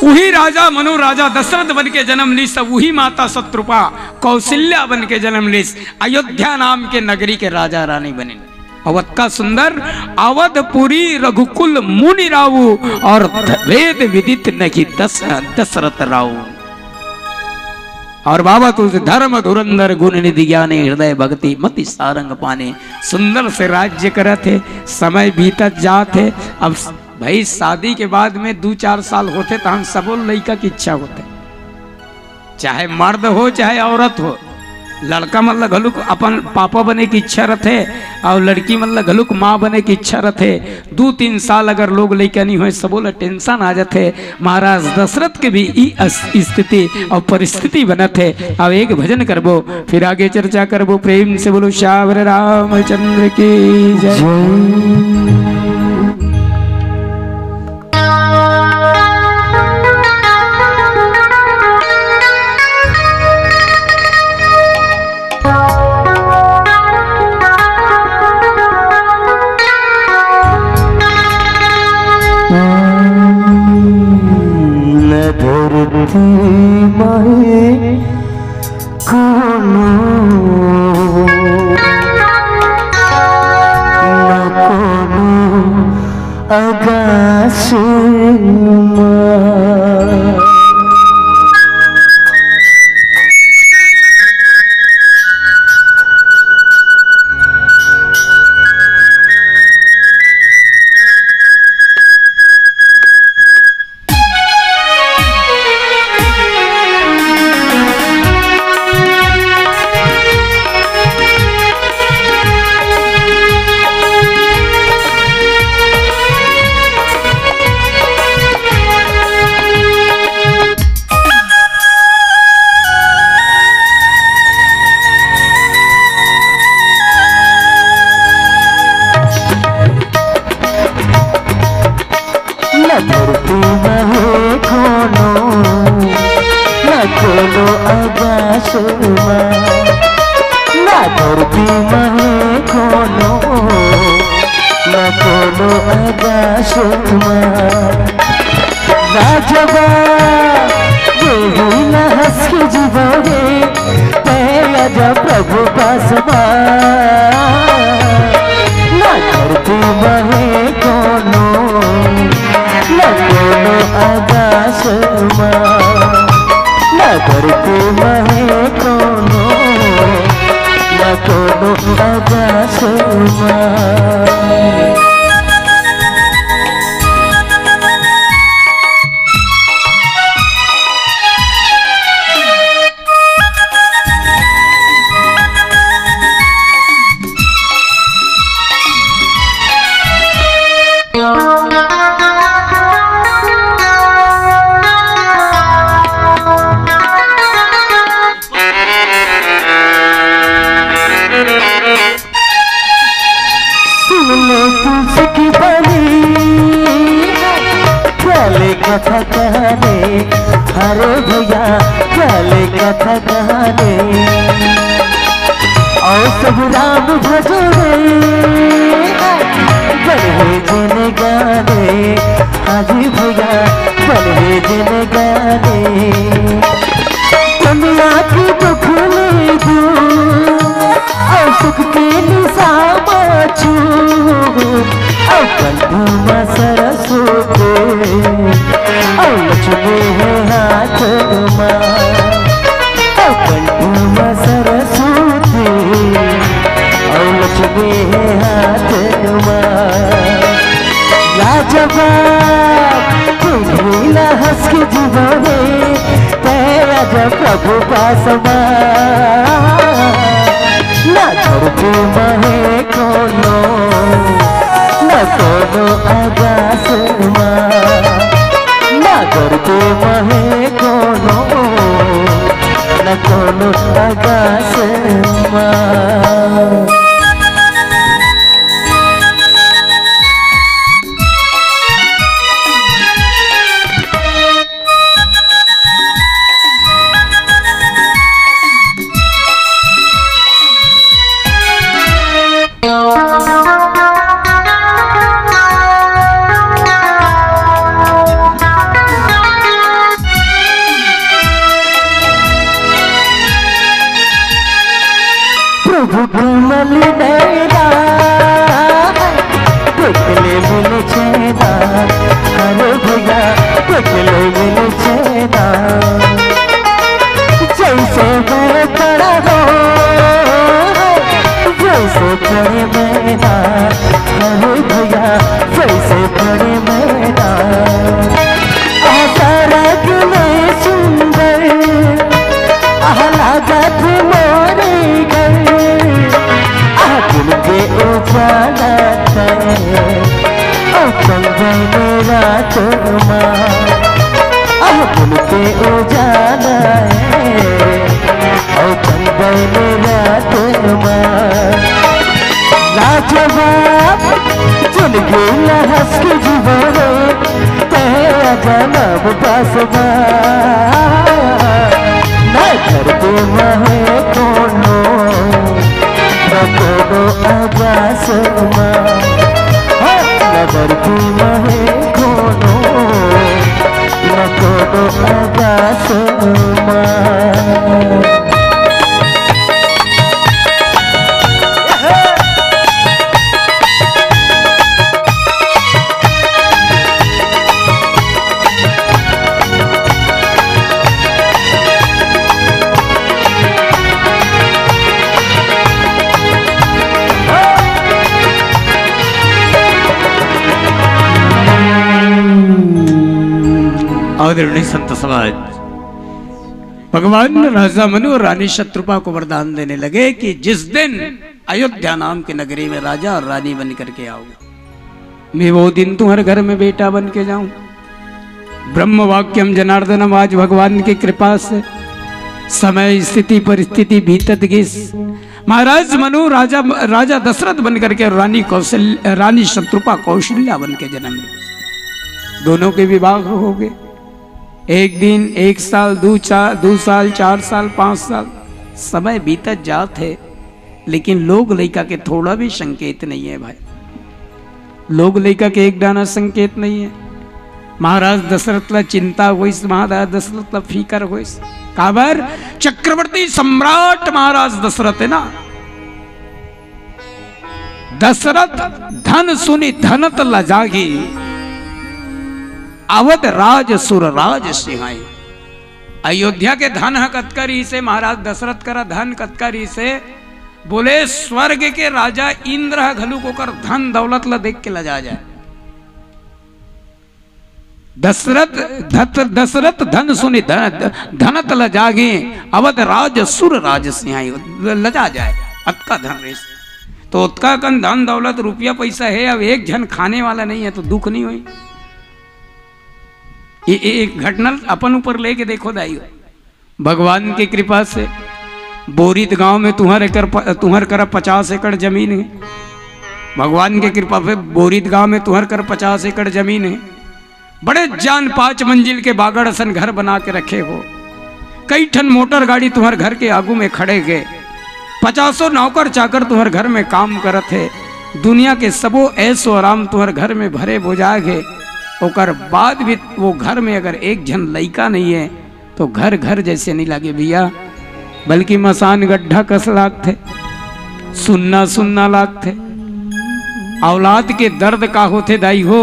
वही राजा मनु राजा दशरथ बन के जन्म ली सब वही माता शत्रुपा कौशल्या बन के जन्म ली अयोध्या नाम के नगरी के राजा रानी बने। अवध का सुंदर अवधपुरी रघुकुल मुनि राव और वेद विदित नहीं दशरथ राव। और बाबा तुलसी धर्म धुरंधर गुण निधि ज्ञाने हृदय भक्ति मति सारंग पाने सुंदर से राज्य करते समय बीतत जाते। अब भाई शादी के बाद में 2-4 साल होते तो हम सबो लड़का की इच्छा होते चाहे मर्द हो चाहे औरत हो। लड़का मतलब घलुक अपन पापा बने की इच्छा रहते और लड़की मतलब घलुक माँ बने की इच्छा रहते। 2-3 साल अगर लोग लड़का नहीं हो सबो ला टेंशन आ जाते। महाराज दशरथ के भी ई स्थिति और परिस्थिति बनते। अब एक भजन करबो फिर आगे चर्चा करबो। प्रेम से बोलो श्यावर रामचंद्र की जय। तुलसी बनी चले कथा कहने, अरे भैया चले कथा कहने, और सब राम भजने बढ़े जन गाने, हाजी भैया बढ़े जन गाने। दुनिया की दुख ले दूं और सुख के निशान छू, और कंठमा सरस्वती और लक्ष्मी है हाथ माँ, और कंठमा सरस्वती और लक्ष्मी है हाथ माँ। लाजवाब तुम्हें ना हंस के जीवने तेरा जब प्रभु का समान, ना धरती महे कोनो न कोनो आकाश माँ, ना धरती महे कोनो न कोनो आकाश माँ। प्रभु कमल नैना देखले मिल चैना, अरे भैया देखले मिल चैना। जैसे मैं खड़ा हो जैसे खड़े मैना, अरे भैया जैसे खड़े मैना। आसरग में सुंदर लागत मोरे घर, दिल के उजाला करे और चंदन रात माँ, दिल के उजाला है और चंदन रात माँ। लाजवाब जिंदगी हंस के जीवन तेरा जन्म बस न धरती महे कोनो न कोनो आकाश माँ, न धरती महे कोनो न कोनो आकाश माँ। आदरणीय संत समाज, भगवान राजा मनु और रानी शत्रुपा को वरदान देने लगे कि जिस दिन अयोध्या नाम की नगरी में राजा और रानी बन करके आओगे, मैं वो दिन तुम्हारे घर में बेटा बन के जाऊं। ब्रह्म वाक्यम जनार्दनम। आज भगवान की कृपा से समय स्थिति परिस्थिति भीतत गिस महाराज मनु राजा दशरथ बन करके रानी शत्रुपा कौशल्या बन के जन्म ली। दोनों के विवाह हो गए। एक दिन, एक साल, 2 साल, 4 साल, 5 साल समय बीतत जात है, लेकिन लोग लड़का के थोड़ा भी संकेत नहीं है भाई। लोग लड़का के एक दाना संकेत नहीं है। महाराज दशरथ ला चिंता हुई, महाराज दशरथ ला फिकर हुई। काबर चक्रवर्ती सम्राट महाराज दशरथ है ना। दशरथ धन सुनी धनत ला जागी, अवध राज सुर राज सिंहाई। अयोध्या के धन कतकरी से महाराज दशरथ करा धन कतकरी से बोले स्वर्ग के राजा इंद्र घलू को कर धन दौलत ला देख के लजा जाए। दशरथ धन सुनी धनत ल जागे, अवध राज सुर राज सिंहाई लजा जाए। अतका धन रेस तो उत्का कन धन दौलत रुपया पैसा है, अब एक जन खाने वाला नहीं है तो दुख नहीं हुई। ये एक घटना अपन ऊपर लेके देखो दाई, भगवान की कृपा से बोरीत गांव में तुम्हारे कर 50 एकड़ जमीन है। भगवान की कृपा से बोरीत गांव में तुम्हारे कर 50 एकड़ जमीन है। बड़े जान 5 मंजिल के बागड़सन घर बना के रखे हो। कई ठन मोटर गाड़ी तुम्हारे घर के आगू में खड़े गए। 50 नौकर चाकर तुम्हारे घर में काम करत है। दुनिया के सबो ऐसो आराम तुम्हारे घर में भरे बोझा गए। ओकर बाद भी वो घर में अगर एक जन लइका नहीं है तो घर घर जैसे नहीं लागे भैया, बल्कि मसान गड्ढा कस लाग थे, सुनना सुनना लाग थे। औलाद के दर्द का होते दाई हो,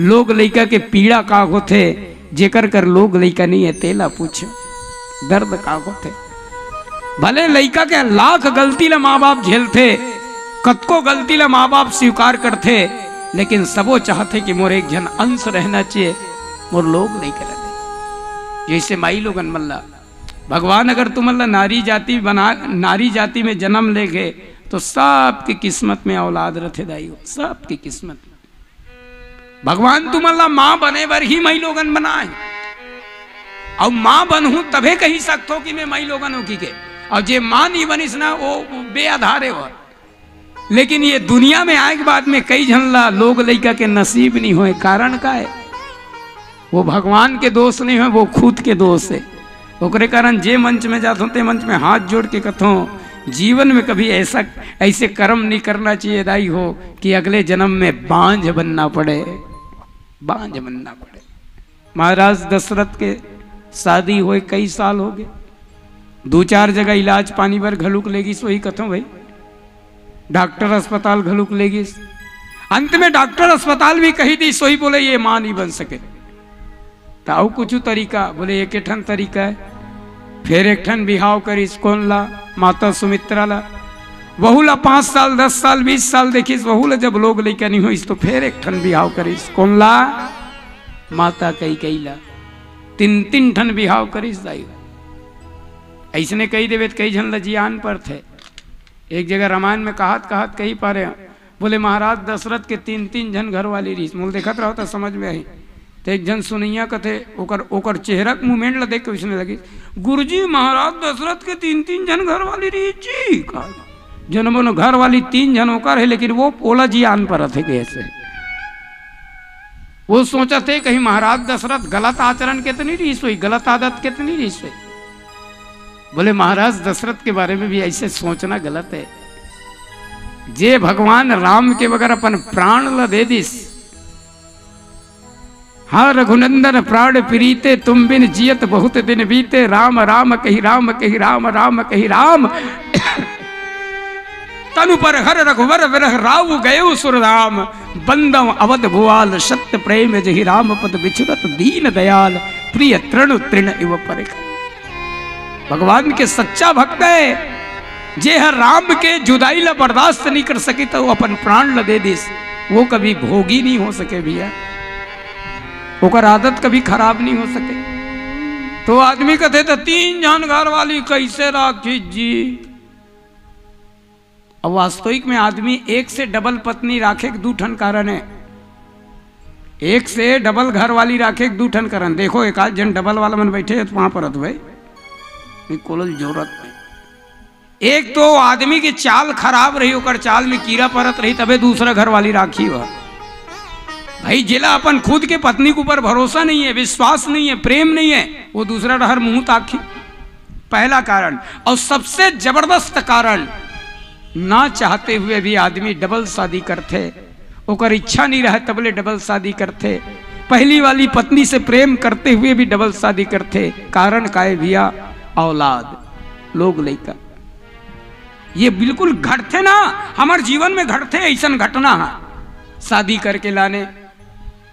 लोग लइका के पीड़ा का होते, जेकर कर लोग लइका नहीं है तेला पूछो दर्द का होते। भले लइका के लाख गलती ला माँ बाप झेलते, कतको गलती ला माँ बाप स्वीकार करते, लेकिन सबो चाहते कि मोर एक जन अंश रहना चाहिए, मोर लोग नहीं करते। जैसे माई लोगन मल्ला भगवान अगर तुम अल्लाह नारी जाति में जन्म ले गए तो सबकी किस्मत में औलाद रथे दाई हो, सबकी किस्मत। भगवान तुम अल्लाह माँ बने बर ही मई लोगन बनाए, और माँ बनहूं तभे कही सकते कि मैं मई लोगन हो की के, और जे माँ नहीं बनिस ना वो बेआधारे हो। लेकिन ये दुनिया में आए के बाद में कई झनला लोग लइका के नसीब नहीं होए। कारण का है? वो भगवान के दोष नहीं है, वो खुद के दोष है। ओकरे कारण जे मंच में जाते होते मंच में हाथ जोड़ के कथों जीवन में कभी ऐसे कर्म नहीं करना चाहिए दाई हो कि अगले जन्म में बांझ बनना पड़े, बांझ बनना पड़े। महाराज दशरथ के शादी हुए कई साल हो गए, 2-4 जगह इलाज पानी पर घलुक लेगी, सोही कथों भाई डॉक्टर अस्पताल घलुक लेगी। अंत में डॉक्टर अस्पताल भी कही दी, सोही बोले ये मां नहीं बन सके। ताऊ कुछ तरीका बोले एक ठन तरीका है, फिर एक ठन बिहाव करीस कौन ला माता सुमित्रा ला, वहू ला 5 साल 10 साल 20 साल देखिस, वहू ला जब लोग लेकर नहीं हुई तो फिर एक ठन बिहाव करीस कौन ला माता कई ला, 3 ठन बिहाव करीस दाई। ऐसने कही देवे कई झन ला जियान पर थे। एक जगह रामायण में कहत कही पा रहे बोले महाराज दशरथ के 3 जन घर वाली रीस मोल देखत रहो तो समझ में आई। तो एक जन सुनैया कथे ओकर चेहरा के मूवमेंट ला देख के उसने लगी, गुरुजी महाराज दशरथ के 3 जन घर वाली रीस जी जन बोलो घर वाली 3 जन होकर है, लेकिन वो ओला जी आन पर थे कैसे। वो सोचा थे कहीं महाराज दशरथ गलत आचरण कितनी रीस हुई, गलत आदत कितनी रीस हुई। बोले महाराज दशरथ के बारे में भी ऐसे सोचना गलत है। जे भगवान राम के बगैर अपन प्राण ला दे दिस, हाँ रघुनंदन प्राण प्रीते तुम बिन जियत बहुत दिन बीते, राम राम कही राम कही राम राम कही राम तनु पर हर रघुवर विरह राव गयो सुरराम, बंदम अवध भुआल सत्य प्रेम जहि राम पद बिछुरत दीन दयाल, प्रिय तृण तृण इव परिख। भगवान के सच्चा भक्त है, जे हर राम के जुदाई ला बर्दाश्त नहीं कर सके तो वो अपन प्राण ला दे दिस, वो कभी भोगी नहीं हो सके भैया, ओकर आदत कभी खराब नहीं हो सके। तो आदमी कहते तो 3 जन घर वाली कैसे राखी जी। अब वास्तविक में आदमी एक से डबल पत्नी राखे 2 ठन कारण है, एक से डबल घर वाली राखे 2 ठन कारण। देखो एक आध जन डबल वाला मन बैठे तो वहां पर भाई कोलल जरूरत नहीं। एक तो आदमी की चाल खराब रही, ओकर चाल में कीड़ा परत रही, तबे दूसरा घर वाली राखी हुआ भाई। जिला अपन खुद के पत्नी के ऊपर भरोसा नहीं है, विश्वास नहीं है, प्रेम नहीं है, वो दूसरा डहर मुंह ताकी, पहला कारण। और सबसे जबरदस्त कारण, ना चाहते हुए भी आदमी डबल शादी करते, ओकर इच्छा नहीं रहे तबले डबल शादी करते, पहली वाली पत्नी से प्रेम करते हुए भी डबल शादी करते। कारण का है भैया? औलाद, लोग लइका। ये बिल्कुल घटते ना, हमारे जीवन में घटते ऐसा घटना है। शादी करके लाने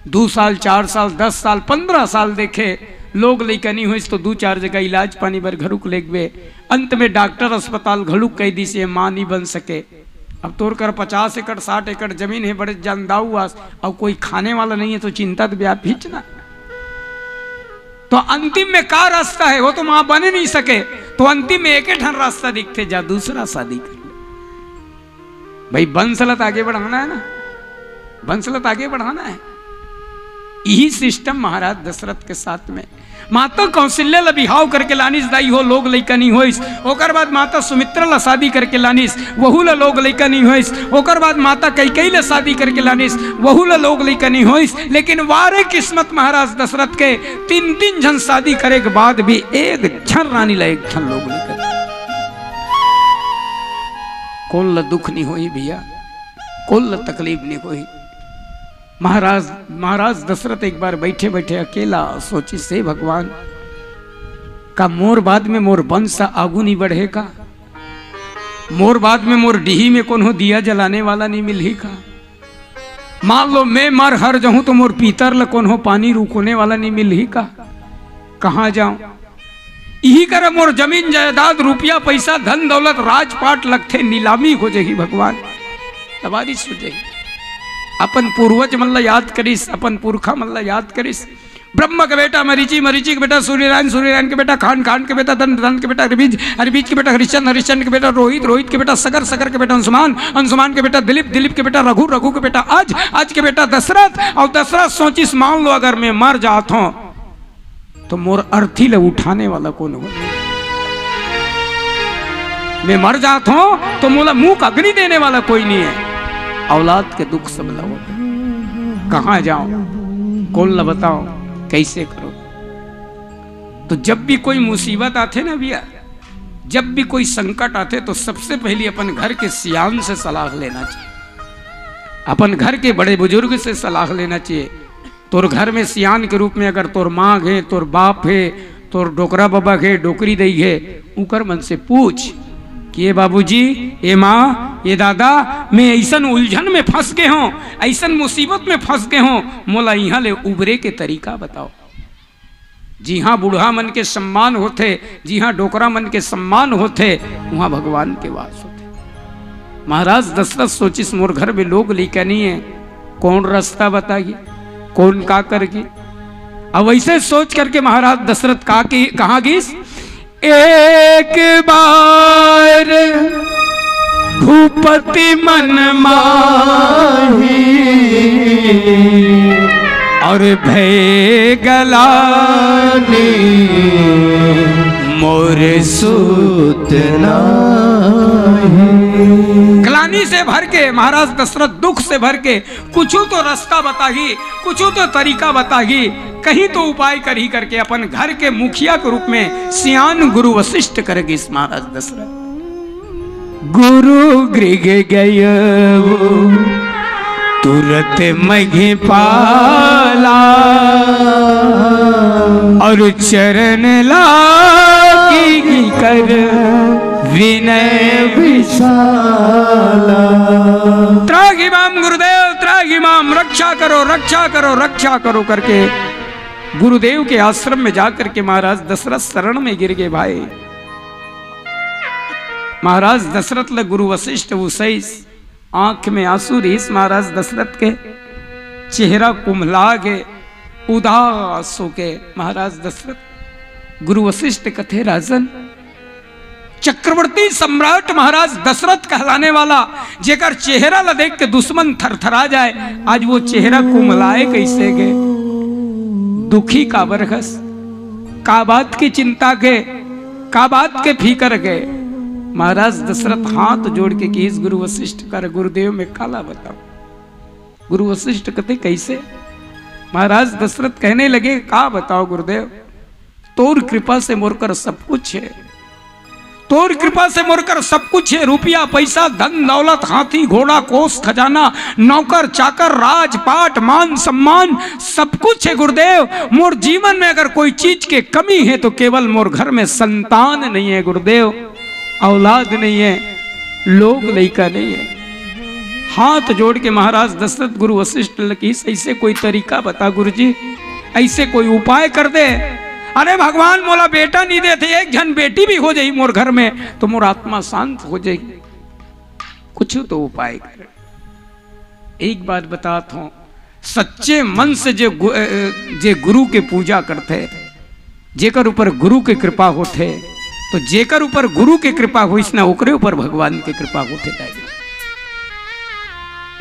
2 साल 4 साल 10 साल 15 साल देखे, लोग लइका नहीं हुई तो 2-4 जगह इलाज पानी पर घरुक ले गए, अंत में डॉक्टर अस्पताल घलुक कह दी से मां नहीं बन सके। अब तोड़ कर 50 एकड़ 60 एकड़ जमीन है, बड़े जानदाऊ आस, और कोई खाने वाला नहीं है तो चिंता तो ब्याह भीचना। तो अंतिम में का रास्ता है? वो तो मां बने नहीं सके, तो अंतिम में एक ठन रास्ता दिखते, जा दूसरा शादी कर ले। भाई वंशलत आगे बढ़ाना है ना, वंशलत आगे बढ़ाना है। यही सिस्टम महाराज दशरथ के साथ में। माता कौशल्या ला बिहाव करके लानिस दाई हो लोग लइका नहीं होइस। ओकर बाद माता सुमित्रा ला शादी करके लानिस, वहू ला लोग लइका नहीं होइस। ओकर बाद माता कैकेयी ला शादी करके लानिस, वहू ला लोग लइका नहीं होइस। लेकिन वारे किस्मत महाराज दशरथ के 3-3 जन शादी करे के बाद भी एक झन रानी ला एक झन लोग लइका। कौन ला दुख नहीं होई भैया, कौन ला तकलीफ नहीं होई। महाराज दशरथ एक बार बैठे बैठे अकेला सोची से भगवान का मोर बाद में मोर वंश आगू नहीं बढ़े का, मोर बाद में मोर डीही में कौन हो दिया जलाने वाला नहीं मिल ही का। मान लो मैं मर हर जाऊं तो मोर पीतर ल कौन हो पानी रुकने वाला नहीं मिल ही का। कहाँ जाऊं, यही कर मोर जमीन जायदाद रुपया पैसा धन दौलत राजपाट लगते नीलामी हो जाएगी भगवान, तबारिश हो जाएगी। अपन पूर्वज मल्ला याद करिस, अपन पुरखा मल्ला याद करिस। ब्रह्म के बेटा मरीचि, मरीचि के बेटा सूर्यनारायण, सूर्यनारायण के बेटा खान, खान के बेटा धन, धन के बेटा हरबीज, हरबीज के बेटा हरिश्चंद्र, हरिश्चंद्र के बेटा रोहित, रोहित के बेटा सगर, सगर के बेटा अंशुमान, अंशुमान के बेटा दिलीप, दिलीप के बेटा रघु, रघु के बेटा आज, आज के बेटा दशरथ। और दशरथ सोचिस मान लो अगर मैं मर जात हूं तो मोर अर्थी ले उठाने वाला कौन हो। मैं मर जात हूं तो मोला मुंह का अग्नि देने वाला कोई नहीं है। औलाद के दुख सब लो, कहां जाऊं, कौन ला बताओ, कैसे करो। तो जब भी कोई मुसीबत आते ना भैया, जब भी कोई संकट आते तो सबसे पहले अपन घर के सियान से सलाह लेना चाहिए, अपन घर के बड़े बुजुर्ग से सलाह लेना चाहिए। तोर घर में सियान के रूप में अगर तोर माँ है, तोर बाप है, तोर डोकरा बाबा है, डोकरी दई है, उकर मन से पूछ कि ये बाबूजी, ये माँ, ये दादा, मैं ऐसन उलझन में फंस गए हूं, ऐसन मुसीबत में फंस गए हूं, मोला यहाँ ले उबरे के तरीका बताओ। जी हाँ बूढ़ा मन के सम्मान होते, जी हाँ डोकरा मन के सम्मान होते, वहां भगवान के वास होते। महाराज दशरथ सोचिस मोर घर में लोग लेकर नहीं है, कौन रास्ता बताइए, कौन का करके। अब ऐसे सोच करके महाराज दशरथ कहा गिस, एक बार भूपति मन माही और भय गलानी मोर सूत नाही। ग्लानी से भर के महाराज दशरथ दुख से भर के कुछ तो रास्ता बताही, कुछ तो तरीका बताही, कहीं तो उपाय कर ही करके अपन घर के मुखिया के रूप में सियान गुरु वशिष्ठ करेगी इस महाराज दशरथ। गुरु गृह गय तुरंत मघे पाला और चरण लागी कर विनय विशाला। त्राहि माम गुरुदेव, त्राहि माम, रक्षा करो, रक्षा करो, रक्षा करो करके गुरुदेव के आश्रम में जाकर के महाराज दशरथ शरण में गिर गए। भाई महाराज दशरथ ल गुरु वशिष्ठ उसैस, आंख में आंसू रहीस महाराज दशरथ के, चेहरा कुम्हला गए, उदास हो के महाराज दशरथ। गुरु वशिष्ठ कथे राजन, चक्रवर्ती सम्राट महाराज दशरथ कहलाने वाला जेकर चेहरा ला देख के दुश्मन थरथरा जाए, आज वो चेहरा कुम्हलाए कैसे गए, दुखी का बरखस, का बात की चिंता के, का बात के फिकर गए। महाराज दशरथ हाथ जोड़ के किस गुरु वशिष्ठ कर, गुरुदेव में काला बताओ। गुरु वशिष्ठ कहते कैसे? महाराज दशरथ कहने लगे, का बताओ गुरुदेव, तोर कृपा से मोरकर सब कुछ है, तोर कृपा से मोरकर सब कुछ है, रुपया पैसा धन दौलत हाथी घोड़ा कोस खजाना नौकर चाकर राजपाट मान सम्मान सब कुछ है गुरुदेव। मोर जीवन में अगर कोई चीज के कमी है तो केवल मोर घर में संतान नहीं है गुरुदेव, औलाद नहीं है, लोग लइका नहीं है। हाथ जोड़ के महाराज दशरथ गुरु वशिष्ठ की ऐसे कोई तरीका बता गुरुजी, ऐसे कोई उपाय कर दे। अरे भगवान मोला बेटा नहीं देते, एक जन बेटी भी हो जाए मोर घर में तो मोर आत्मा शांत हो जाएगी, कुछ तो उपाय कर। एक बात बताता हूं, सच्चे मन से जे गुरु के पूजा करते, जेकर ऊपर गुरु के कृपा होते, तो जेकर ऊपर गुरु के कृपा हो ना ओकरे ऊपर भगवान के कृपा होते जाएगी।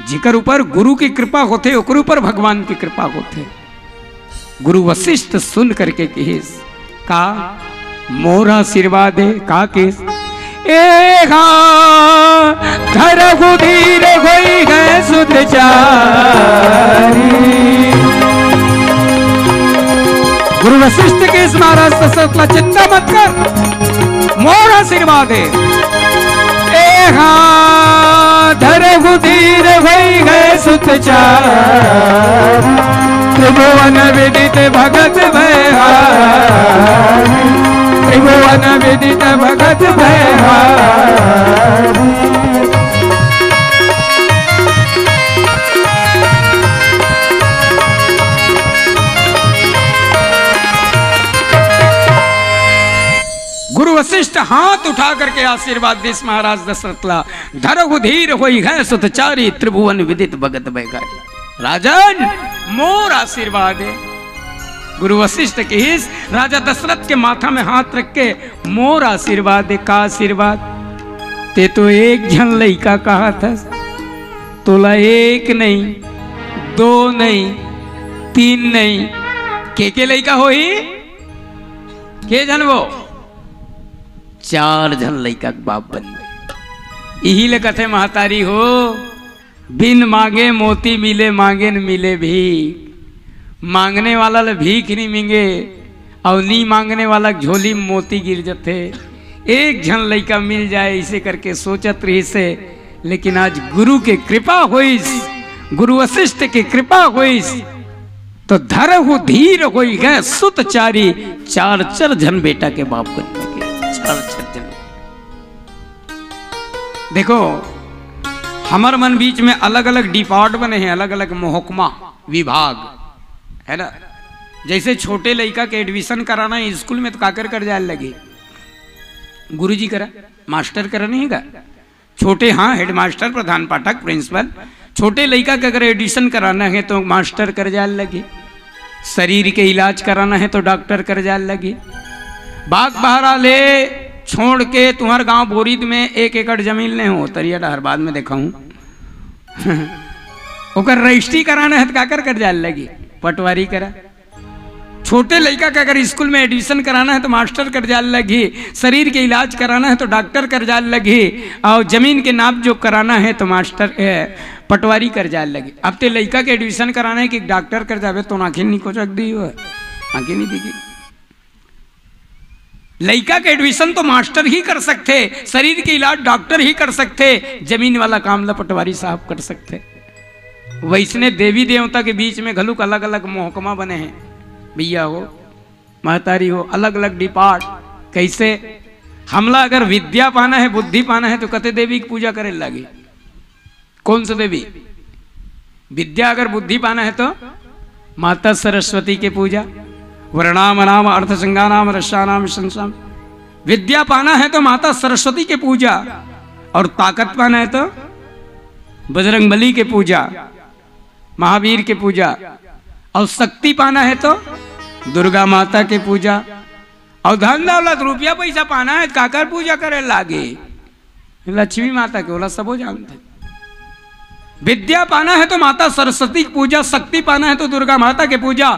जिकर ऊपर गुरु की कृपा होते ओकर ऊपर भगवान की कृपा होते। गुरु वशिष्ठ सुन करके कहिस का मोरा आशीर्वाद है का केस धर धीर होई गए सुत चारी। गुरु वशिष्ठ के इस महाराज दशरथ चिंता मत कर, मोर आशीर्वाद है धर धीर होई गए सुत चारी। त्रिभुवन विदित भगत भयहारी, त्रिभुवन विदित भगत भयहारी। गुरु वशिष्ठ हाथ उठा करके आशीर्वाद देश महाराज दशरथ ला धरहु धीर होई है सुतचारी, त्रिभुवन विदित भगत भयहारी। राजन मोर आशीर्वाद है। गुरु वशिष्ठ के हिस राजा दशरथ के माथा में हाथ रख के मोर आशीर्वाद है का आशीर्वाद। ते तो एक जन लइका कहा था, तोला एक नहीं दो नहीं तीन नहीं के लइका हो ही के जन वो 4 जन लइका के बाप बन गए। यही ले कथे महतारी हो बिन मांगे मोती मिले, मांगे न मिले भीख। मांगने वाला ले भीख नहीं मिंगे और नहीं मांगने वाला झोली में मोती गिर जाते। एक झन लइका मिल जाए इसे करके सोचत रही से, लेकिन आज गुरु के कृपा होइस, गुरु वशिष्ठ की कृपा होइस तो धरहु धीर होई गए सुतचारी। 4 जन बेटा के बाप बन गए, 4 जन। देखो हमार मन बीच में अलग अलग डिपार्ट बने हैं, अलग अलग महकमा विभाग है ना। जैसे छोटे लड़का के एडमिशन कराना है स्कूल में तो काकर कर जाए लगे, गुरुजी करा, मास्टर करा नहीं का। छोटे हाँ हेडमास्टर, प्रधान पाठक, प्रिंसिपल। छोटे लड़का का अगर एडमिशन कराना है तो मास्टर कर जाए लगे। शरीर के इलाज कराना है तो डॉक्टर कर जाए लगे। बाग बहारा ले छोड़ के तुम्हारे गांव बोरीद में 1 एकड़ जमीन ले हो तरिया डहर बाद में देखा हूं ओकर रजिस्ट्री कराना है तो काकर कर जाए लगी, पटवारी करा। छोटे लड़का का अगर स्कूल में एडमिशन कराना है तो मास्टर कर जाए लगी। शरीर के इलाज कराना है तो डॉक्टर कर जाए लगी। और जमीन के नाप जो कराना है तो मास्टर पटवारी कर जाए लगी। अब ते लड़का के एडमिशन कराना है कि डॉक्टर कर जावे तो आंखें नहीं कोचक दी हो, आंखें नहीं दिखी। लड़का के एडमिशन तो मास्टर ही कर सकते, शरीर के इलाज डॉक्टर ही कर सकते, जमीन वाला काम ला पटवारी साहब कर सकते। वैसने देवी देवता के बीच में घलुक अलग अलग महकमा बने हैं, भैया हो महतारी हो, अलग अलग डिपार्ट। कैसे हमला अगर विद्या पाना है, बुद्धि पाना है तो कते देवी की पूजा करे लगे। कौन सा देवी? विद्या अगर बुद्धि पाना है तो माता सरस्वती के पूजा, वर्णाम नाम अर्थ संज्ञानाम रसानाम संसाम। विद्या पाना है तो माता सरस्वती के पूजा, और ताकत पाना है तो बजरंगबली के पूजा, महावीर के पूजा, और शक्ति पाना है तो दुर्गा माता के पूजा, और धन दौलत रुपया पैसा पाना है काकर पूजा करे लागे, लक्ष्मी माता के बोला सबो जानते। विद्या पाना है तो माता सरस्वती की पूजा, शक्ति पाना है तो दुर्गा माता के पूजा,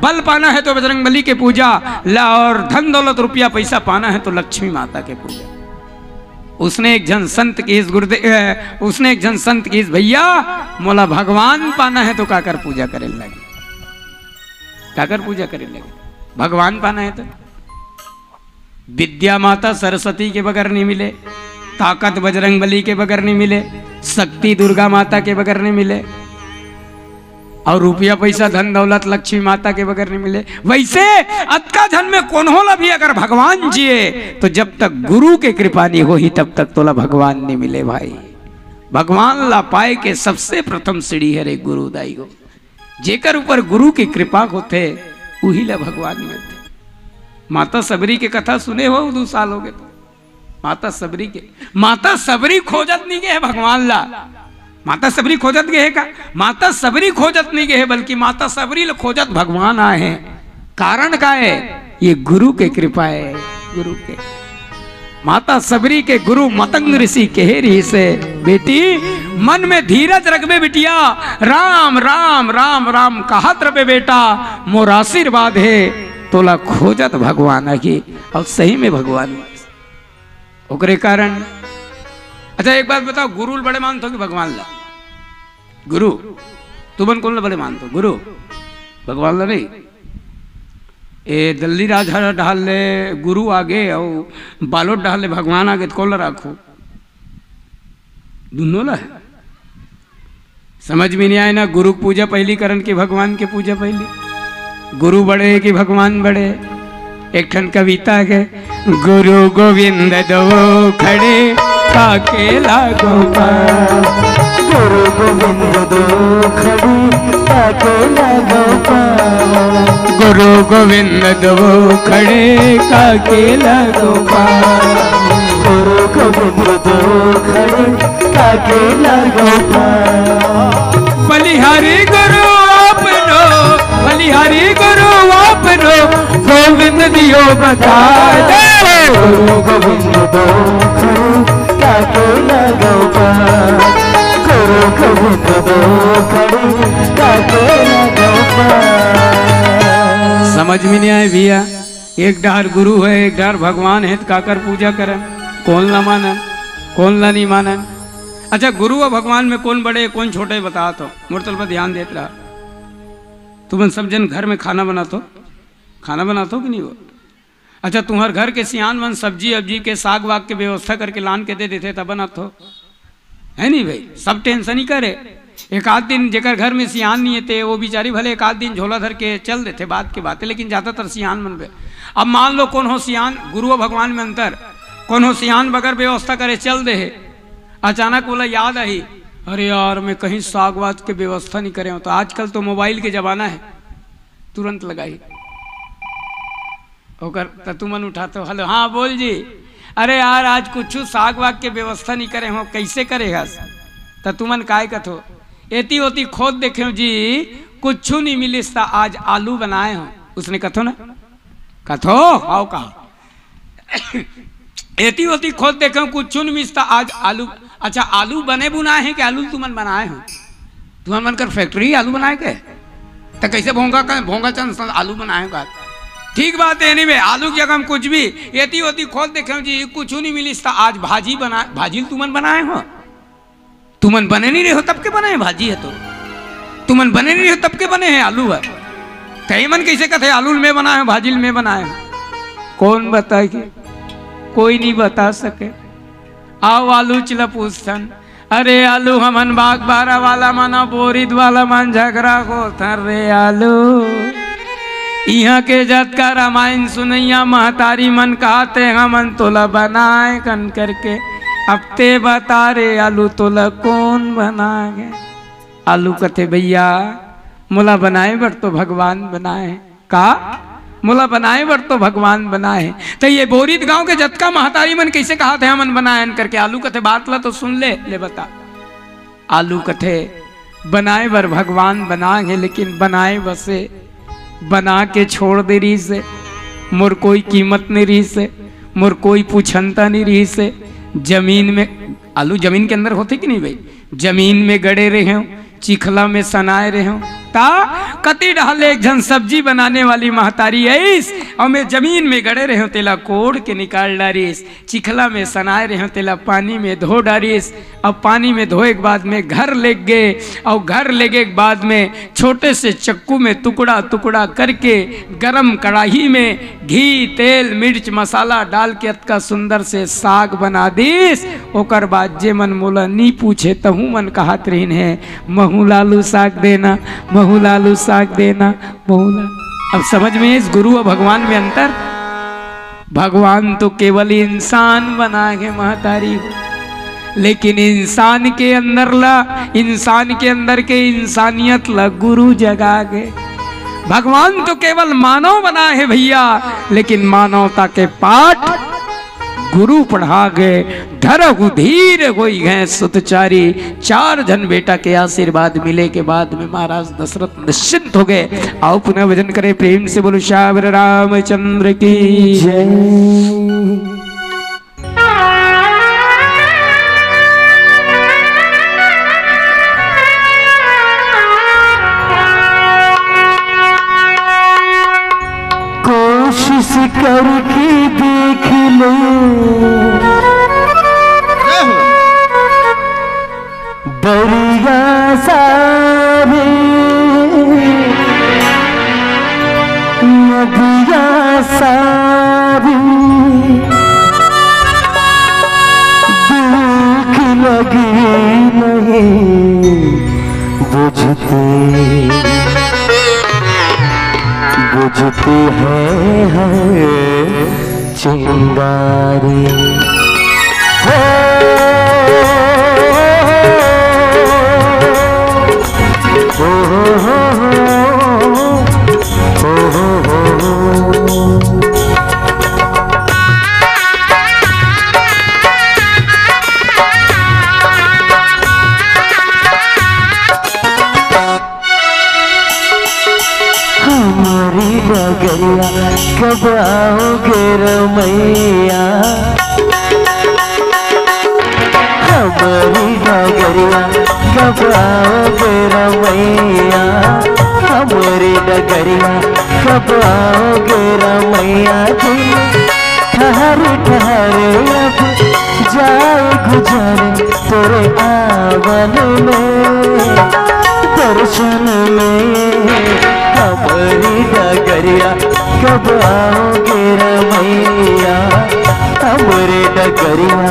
बल पाना है तो बजरंगबली के पूजा, और धन दौलत रुपया पैसा पाना है तो लक्ष्मी माता के पूजा। उसने एक जन संत की इस गुरुदेव, उसने एक जन संत की इस भैया मोला भगवान पाना है तो काकर पूजा करे लगे, काकर पूजा करे लगे। भगवान पाना है तो विद्या माता सरस्वती के बगैर नहीं मिले, ताकत बजरंगबली के बगैर नहीं मिले, शक्ति दुर्गा माता के बगैर नहीं मिले, और रुपया पैसा धन दौलत लक्ष्मी माता के बगैर नहीं मिले। वैसे अतका धन में कौन होला भी अगर भगवान जिए तो जब तक गुरु के कृपा नहीं हो ही तब तक तोला भगवान नहीं मिले भाई। भगवान ला पाए के सबसे प्रथम सीढ़ी है रे गुरुदाई हो। जेकर ऊपर गुरु की कृपा होते वही ला भगवान मिलते। माता सबरी के कथा सुने हो 2 साल हो गए तो माता सबरी के, माता सबरी खोजत नहीं गए भगवान ला। माता सबरी खोजत गए का? माता सबरी खोजत नहीं गए, बल्कि माता सबरी ला खोजत भगवान आए हैं। कारण का है? ये गुरु के कृपा है। गुरु के माता सबरी के गुरु मतंग ऋषि कहे रही से बेटी मन में धीरज रखबे बिटिया, राम राम राम राम कहत रबे बेटा, मोर आशीर्वाद है तोला खोजत भगवान की। और सही में भगवान ओकरे कारण। अच्छा एक बात बताओ, गुरु बड़े मानते हो कि भगवान ला? गुरु तुमन कौन ला बड़े मानते हो? गुरु भगवान ला नहीं। ए दल्ली राजा डाल ले गुरु आगे और बालोट डाल ले भगवान आगे, तो कौन ला राखो? दोनों ला है। समझ में नहीं आए ना, गुरु पूजा पहली करन की भगवान के पूजा पहली। गुरु बड़े कि भगवान बड़े? एक ठन कविता के, गुरु गोविंद दो खड़े काकेला गोपाल, गुरु गोविंद दो खड़े काकेला गोपाल, गुरु गोविंद दो खड़े काकेला गोपाल, गुरु गोविंद दो खड़े काकेला गोपाल। बलिहारी गुरु आपनो, बलिहारी गुरु आपनो, गोविंद दियो बता दे। गुरु गोविंद दो खड़े काकेला गोपाल, गुरु गोविंद दो खड़े काकेला गोपाल। समझ में नहीं आए भैया? एक डार गुरु है, एक डार भगवान है, तो काकर पूजा करें? कौन ला मानन, कौन ला नहीं मानन? अच्छा गुरु और भगवान में कौन बड़े कौन छोटे बता तो मोरतल पर ध्यान देते रहा। तुम सब जन घर में खाना बनातो, खाना बनातो कि नहीं हो? अच्छा तुम्हारे घर के सियान मन सब्जी अब्जी के साग वाग के व्यवस्था करके लान के दे देते तब बनातो है नहीं भाई? सब टेंशन ही करे। एक आध दिन जेकर घर में सियान नहीं थे वो बेचारी भले एक आध दिन झोला धर के चल देते बात की बातें, लेकिन ज्यादातर सियान मन पे। अब मान लो कौन हो सियान, गुरु और भगवान में अंतर, कौन हो सियान बगैर व्यवस्था करे चल दे है, अचानक बोला याद आई, अरे यार मैं कहीं साग वाग के व्यवस्था नहीं करे हूं। तो आजकल तो मोबाइल के जमाना है, तुरंत लगाई ओकर तुमन उठाते हो, हेलो हाँ बोल जी, अरे यार आज कुछ साग वाग के व्यवस्था नहीं करे हो, कैसे करेगा? तो तुमन काय कथो, एती ओती खोद देखे हो जी, कुछ नहीं मिलिस था आज आलू बनाए हो। उसने कथो ना, कथो आओ कहा एती ओती खोद देखे हो कुछ नहीं मिलता आज आलू। अच्छा आलू बने बुनाए हैं कि आलू तुमन बनाए हो? तुमन बनकर फैक्ट्री आलू बनाए के? तो कैसे भोंगा चंद आलू बनाए का? ठीक बात है, नहीं आलू की जगह कुछ भी एती ओती खोद देखे जी कुछ नहीं मिलिस था आज भाजी बनाए, भाजी तुमन बनाए हो? तुमन बने नहीं रहे हो तब के बने हैं भाजी है? तो तुमन बने नहीं रहे हो तब के बने हैं आलू है? कई मन कैसे कहते आलू में बनाए हो भाजी में बनाए हो? कौन बताए? कोई नहीं बता सके। आओ आलू चिला पूछन, अरे आलू हमन बाग बारा वाला माना बोरिद वाला मन झगड़ा को थर रे आलू, यहाँ के जत का रामायण सुनैया महतारी मन कहते हमन तोला बनाए कन करके, अब ते बता रे आलू तोला कौन बनाए? आलू कथे भैया मोला बनाए बर तो भगवान बनाए का, मोला बनाए बर तो भगवान बनाए। तो ये बोरिद गांव के जतका महतारी मन कैसे कहा थे हमन बनाए करके? आलू कथे बात ला तो सुन ले बता। आलू कथे बनाए बर भगवान बनाए, लेकिन बनाए बसे बना के छोड़ दे रही से, मोर कोई कीमत नहीं रही से, मोर कोई पूछनता नहीं रही से। जमीन में आलू जमीन के अंदर होते कि नहीं भाई? जमीन में गड़े रहे हो, चिखला में सनाए रहे हो, ता कति डाले एक जन सब्जी बनाने वाली महतारी ऐस, और मैं जमीन में गड़े रहे हो तेला कोड़ के निकाल डारीस, चिखला में सनाए रहे हो तेला पानी में धो डारीस। अब पानी में धोए के बाद में घर ले गए, और घर ले गए के बाद में छोटे से चक्कू में टुकड़ा टुकड़ा करके गरम कढ़ाई में घी तेल मिर्च मसाला डाल के अतका सुंदर से साग बना दीस। ओकर बाद जे मन मोला नी पूछे तहू मन कहत रहीन है महू लालू साग देना, महू लालू साग देना, महू लालू। अब समझ में इस गुरु और भगवान में अंतर? भगवान तो केवल इंसान बना के महतारी हो, लेकिन इंसान के अंदर के इंसानियत ला गुरु जगा गए। भगवान तो केवल मानव बना है भैया, लेकिन मानवता के पाठ गुरु पढ़ा गए। धरहु धीर होई गए सुतचारी, 4 जन बेटा के आशीर्वाद मिले के बाद में महाराज दशरथ निश्चिंत हो गए। आओ पुनः भजन करे प्रेम से, बोलो श्यावर रामचंद्र की जय। खुश करके देख लो दरिया सारे नदिया सारी दुख लगी नहीं बुझते बुझते हैं चिंगारी हो हमारी डगरिया कब आओगे रमैया हमारी डगरिया कब आओगे रमैया हमारी डगरिया कब आओगे रमैया ठहर ठहर अब जाए गुजर तेरे आवन में दर्शन में हमारी डगरिया कब आओगे रमैया हमारे डगरिया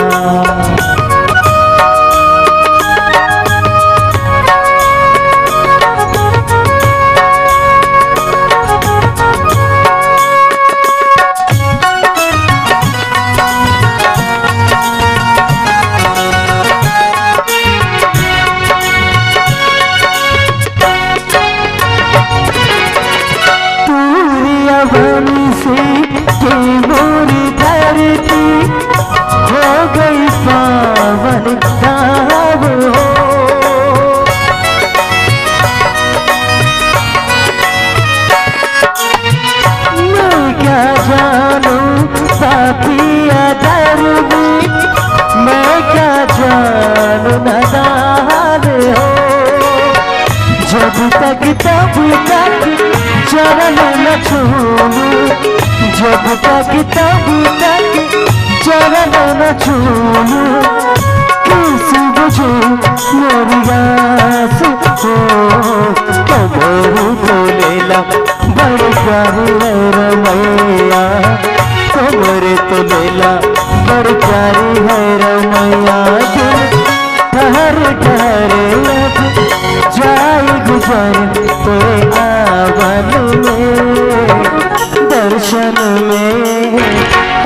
जब तक तब तक चरण न छूलूं जब तक तब तक चरण न छूलूं किस बुझे मेरी आस हो कमरू तो लेला बड़ प्यारी है रमैया कमरे तो लेला बड़ प्यारी है रमैया ठहर ठहर जाए गुजर तेरे आवन में दर्शन में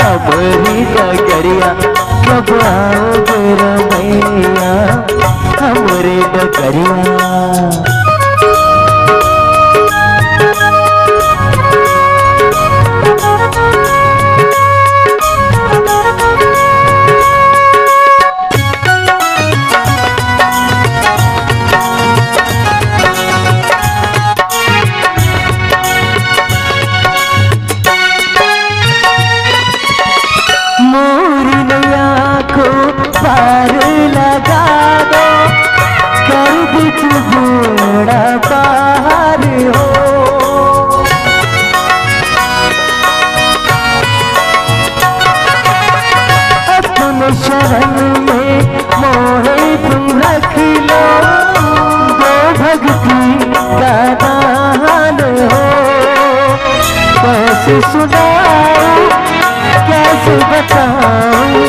हमारी डगरिया कब आओगे रमैया हमारे डगरिया पार लगा दो कर दी तू बड़ा पार हो अपने शरण में मोहे तुम रख लो दो भक्ति का दान हो कैसे सुनाऊं कैसे बताऊं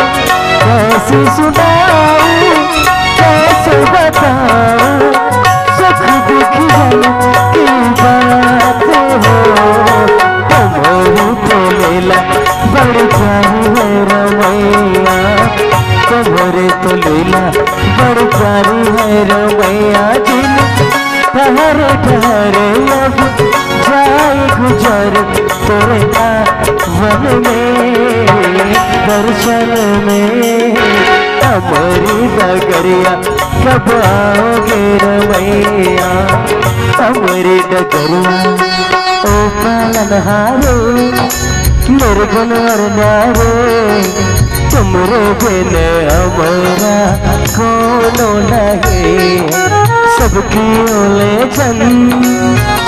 कैसे सुनाऊं कैसे बताऊं सुख दुख की बात हो तुम्हारी तो लेला बड़ प्यारी है रमैया तुम्हारे तो लेला बड़ प्यारी है रमैया दिल ठहर ठहर अब जाए गुजर तेरे आवन में दर्शन में हमारी डगरिया कब आओगे रमैया हमारी डगरिया ओ पालनहारो मेरे गुनवर नारे तुमरे बिन हमारा कोनो नहीं सबकी ओले जन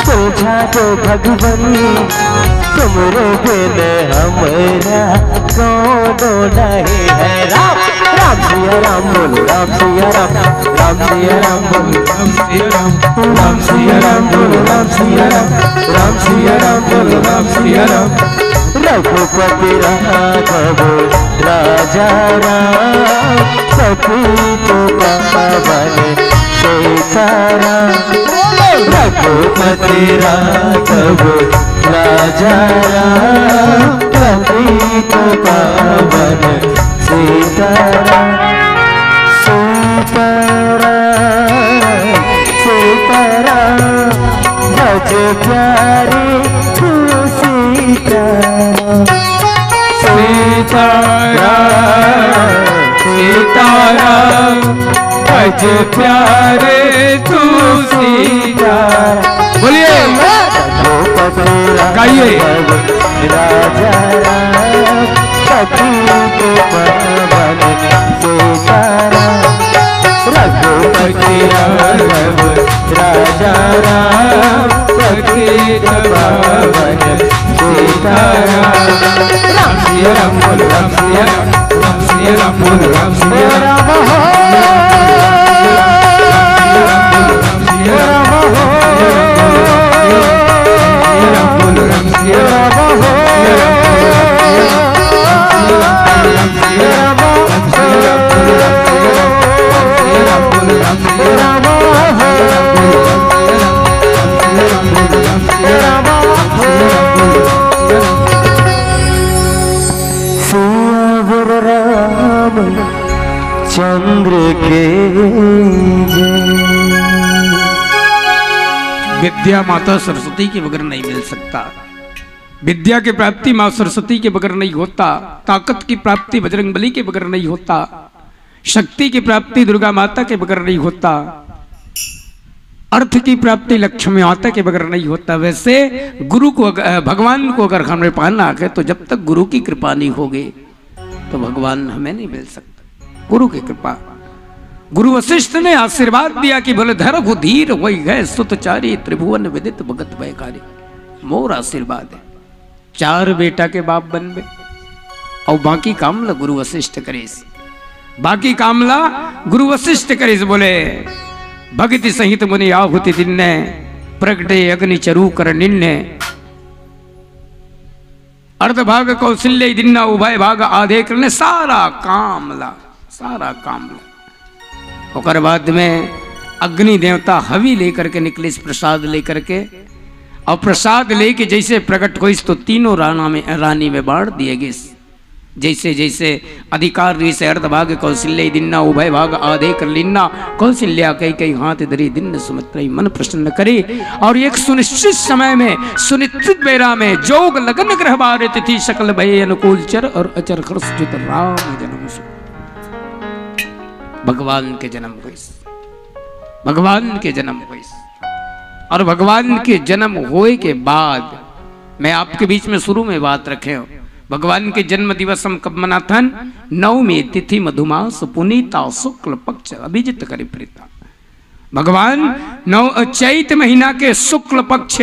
तो सोझा तो भगवन तुमरे बिन हमारा कोनो नहीं है। राम राम सिया राम बोलो राम सिया राम, राम सिया राम बोलो राम सिया राम, राम सिया राम बोलो राम सिया राम, राम सिया राम बोलो राम सिया राम। रघुपति राघव राजा राम, पतित पावन सीताराम। रघुपति राघव राजा राम, पतित पावन सीताराम। सीताराम सीताराम भज प्यारे तू सीताराम। सीताराम सीताराम भज प्यारे तू सीताराम। बोलिए गाइए। राजा राम पतित पावन सीताराम। रघुपति राघव राजा राम, पतित पावन सीताराम। राम सिया राम बोलो राम सिया राम, राम सिया राम बोलो राम सिया राम, चंद्र के विद्या माता सरस्वती के बगैर नहीं मिल सकता। विद्या की प्राप्ति माँ सरस्वती के बगैर नहीं होता। ताकत की प्राप्ति बजरंगबली के बगैर नहीं होता। शक्ति की प्राप्ति दुर्गा माता के बगैर नहीं होता। अर्थ की प्राप्ति लक्ष्मी माता के बगैर नहीं होता। वैसे गुरु को भगवान को अगर हमें पाना है तो जब तक गुरु की कृपा नहीं होगी तो भगवान हमें नहीं मिल सकता। गुरु की कृपा। गुरु वशिष्ठ ने आशीर्वाद दिया कि बोले धरहु धीर वही गए सुतचारी, त्रिभुवन विदित भगत भयकारी। मोर आशीर्वाद है। 4 बेटा के बाप बनबे और बाकी कामला गुरु वशिष्ठ करेस। बाकी कामला गुरु वशिष्ठ करेस। बोले भगति सहित मुनि आहुति दिन्ने, प्रगटे अग्नि चरु कर निन्ने। अर्ध भाग कौशल्य दिन्ना, उभय भाग आधे करने। सारा कामला और बाद में अग्नि देवता हवि लेकर के निकले, प्रसाद लेकर के। और प्रसाद लेके जैसे प्रकट हुई तो तीनों रानी में बांट दिए गए। जैसे जैसे अधिकार से अर्धभाग कौशल्य दिन्ना, उभय भाग आधे कर लिन्ना। कौशल्या कई कई हाथ धरी दिन सुमित्र मन प्रसन्न करे। और एक सुनिश्चित समय में सुनिश्चित बेरा में जोग लगन ग्रह बार तिथि सकल भय अनुकूल चर और अचर हर्ष जित राम जन्म। भगवान के जन्म हुई, भगवान के जन्म हुई। और भगवान के जन्म होए के बाद मैं आपके बीच में शुरू में बात रखे हो, भगवान के जन्म दिवस हम कब मनाथन? 9वीं तिथि मधुमास पुनीता शुक्ल पक्ष अभिजित करि प्रीता। भगवान चैत महीना के शुक्ल पक्ष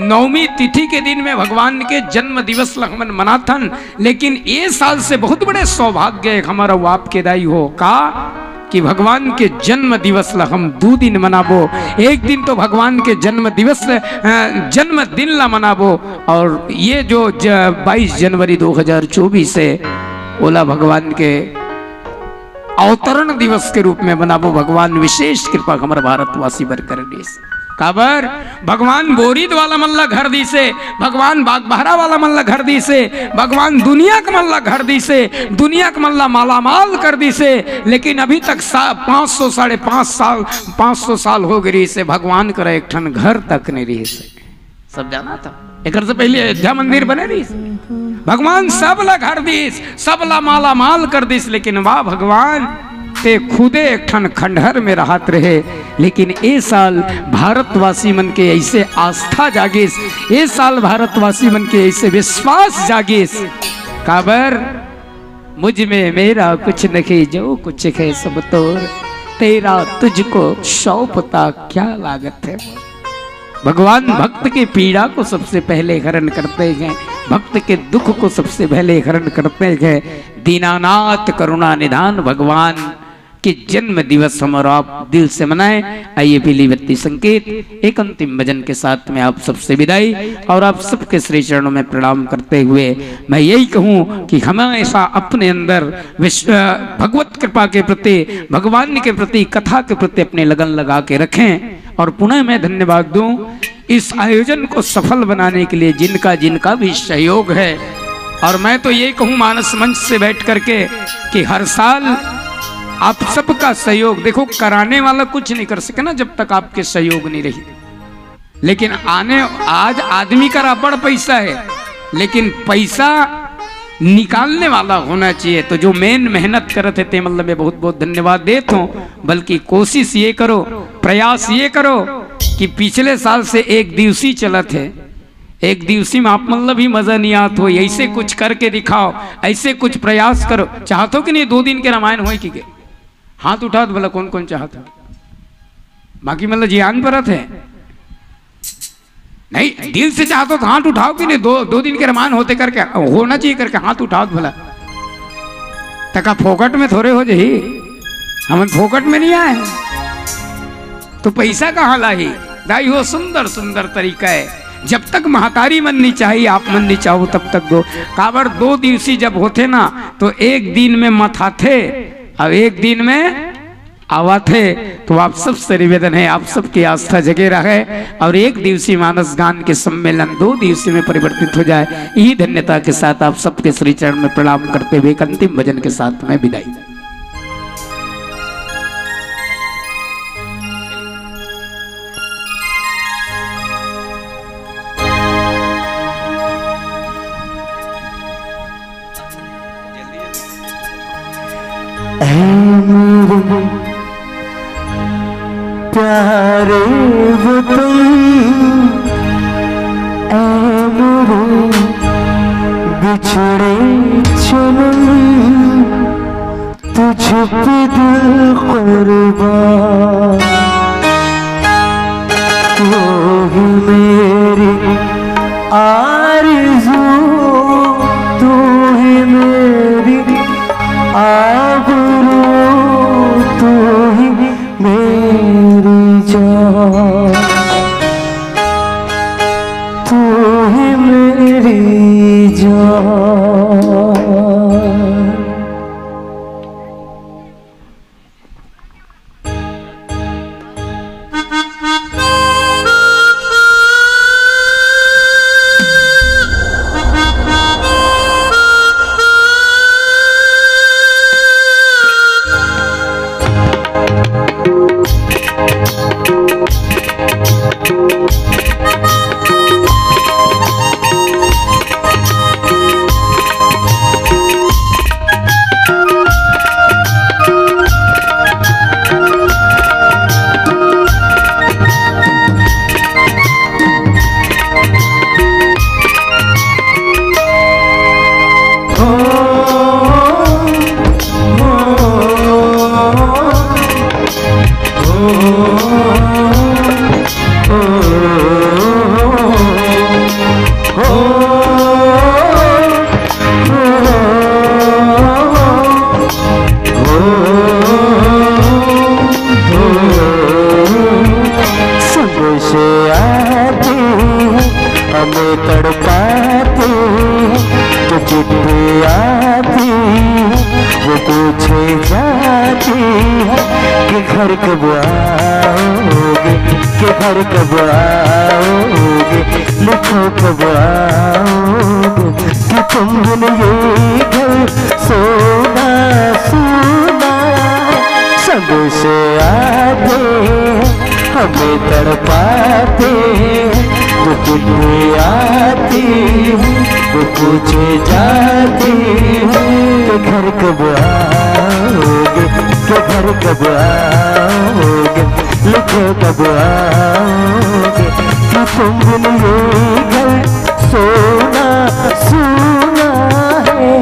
9वीं तिथि के दिन में भगवान के जन्म दिवस हमन मनाथन। लेकिन ये साल से बहुत बड़े सौभाग्य हमारा आपके दाई हो का कि भगवान के जन्म दिवस ला हम 2 दिन मनाबो। एक दिन तो भगवान के जन्म दिवस जन्म दिन ला मनाबो, और ये जो 22 जनवरी 2024 है ओला भगवान के अवतरण दिवस के रूप में मनाबो। भगवान विशेष कृपा हमारे भारतवासी बर कर काबर भगवान बोरीद वाला मल्ला घर दी से, भगवान बागबहरा वाला मल्ला घर दी से, भगवान दुनिया का मल्ला घर दी से, दुनिया का मल्ला मालामाल कर दी से। लेकिन अभी तक 500 साढ़े 500 साल हो गई से भगवान कर एक ठन घर तक नहीं रही से। सब जाना था एक से पहले अयोध्या मंदिर बने रही। भगवान सब ला घर दीस, सब ला मालामाल कर दीस। लेकिन वाह भगवान ते खुदे एक ठन खंडहर में रहत रहे। लेकिन ए साल भारतवासी मन के ऐसे आस्था जागीस, ए साल भारतवासी मन के ऐसे विश्वास जागीस। काबर मुझ में मेरा कुछ नहीं, जो कुछ है सब तोर, तेरा तुझको सौंपता क्या लागत है। भगवान भक्त के पीड़ा को सबसे पहले हरण करते हैं, भक्त के दुख को सबसे पहले हरण करते हैं। दीनानाथ करुणा निधान भगवान के जन्म दिवस हम और आप दिल से मनाएं। आइए पीली बत्ती संकेत एक अंतिम भजन के साथ में आप सबसे विदाई और आप सबके श्री चरणों में प्रणाम करते हुए मैं यही कहूं कि हमेशा अपने अंदर भगवत कृपा के प्रति, भगवान के प्रति, कथा के प्रति अपने लगन लगा के रखें। और पुनः मैं धन्यवाद दूं इस आयोजन को सफल बनाने के लिए जिनका भी सहयोग है। और मैं तो ये कहूं मानस मंच से बैठ करके कि हर साल आप सबका सहयोग, देखो कराने वाला कुछ नहीं कर सके ना जब तक आपके सहयोग नहीं रही, लेकिन आज आदमी का बड़ा पैसा है, लेकिन पैसा निकालने वाला होना चाहिए। तो जो मेन मेहनत करते थे मतलब मैं बहुत बहुत धन्यवाद देता हूँ। बल्कि कोशिश ये करो, प्रयास ये करो कि पिछले साल से एक दिवसीय चलत है, एक दिवसीय में आप मतलब ही मजा नहीं आत हो, ऐसे कुछ करके दिखाओ, ऐसे कुछ प्रयास करो। चाहते हो कि नहीं 2 दिन के रामायण हो कि हाथ उठा बोला कौन कौन चाहता, बाकी मतलब जियान परत है नहीं, दिल से चाहते तो हाथ उठाओ कि नहीं 2 दिन के रामायण होते करके होना चाहिए करके हाथ उठाओ भला। तका फोकट में थोड़े हो जाही, हम फोकट में नहीं आए तो पैसा कहाँ लाई दाई हो। सुंदर सुंदर तरीका है, जब तक महतारी मन नहीं चाहिए आप मन नहीं चाहो तब तक दो। काबर 2 दिवसीय जब होते ना तो एक दिन में मथा थे अब एक दिन में आवा थे। तो आप सबसे निवेदन है आप सबकी आस्था जगे रहे और एक दिवसीय मानस गान के सम्मेलन 2 दिवसीय में परिवर्तित हो जाए। यही धन्यता के साथ आप सबके श्री चरण में प्रणाम करते हुए एक अंतिम भजन के साथ में विदाई। प्यारे वो तुम मेरे बिछड़े चलम, तुझ पे दिल कुर्बान, वो ही मेरी आरज़ू, तू ही मेरी आबरू, तू ही मेरी जान, तू ही मेरी जान। घर कब आओगे, के घर कब आओगे, लिखो कब आओगे, कि तुम बिन ये घर सोना सोना। सब से आगे हमें तड़पाते, वो कितनी आती वो पूछे जाती, के घर कब आओगे, के घर कब आओगे, लिखो कब आओगे, कि तुम बिन ये घर सोना सोना है।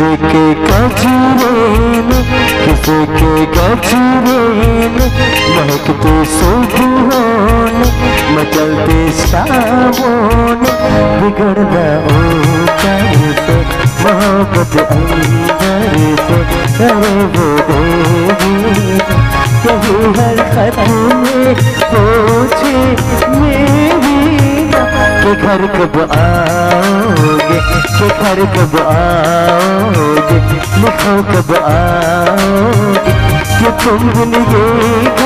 किसी के गजरे में, किसी के गजरे में महकते सुबहों ने, मचलते शामों ने, बिगड़ना ऊपर से मोहब्बत अंदर से, करे वो देवी कभी हर खत में पूछे मेरी माँ कि घर कब आओगे, कि घर कब आओगे, लिखो कब आओगे कि तुम भूल गए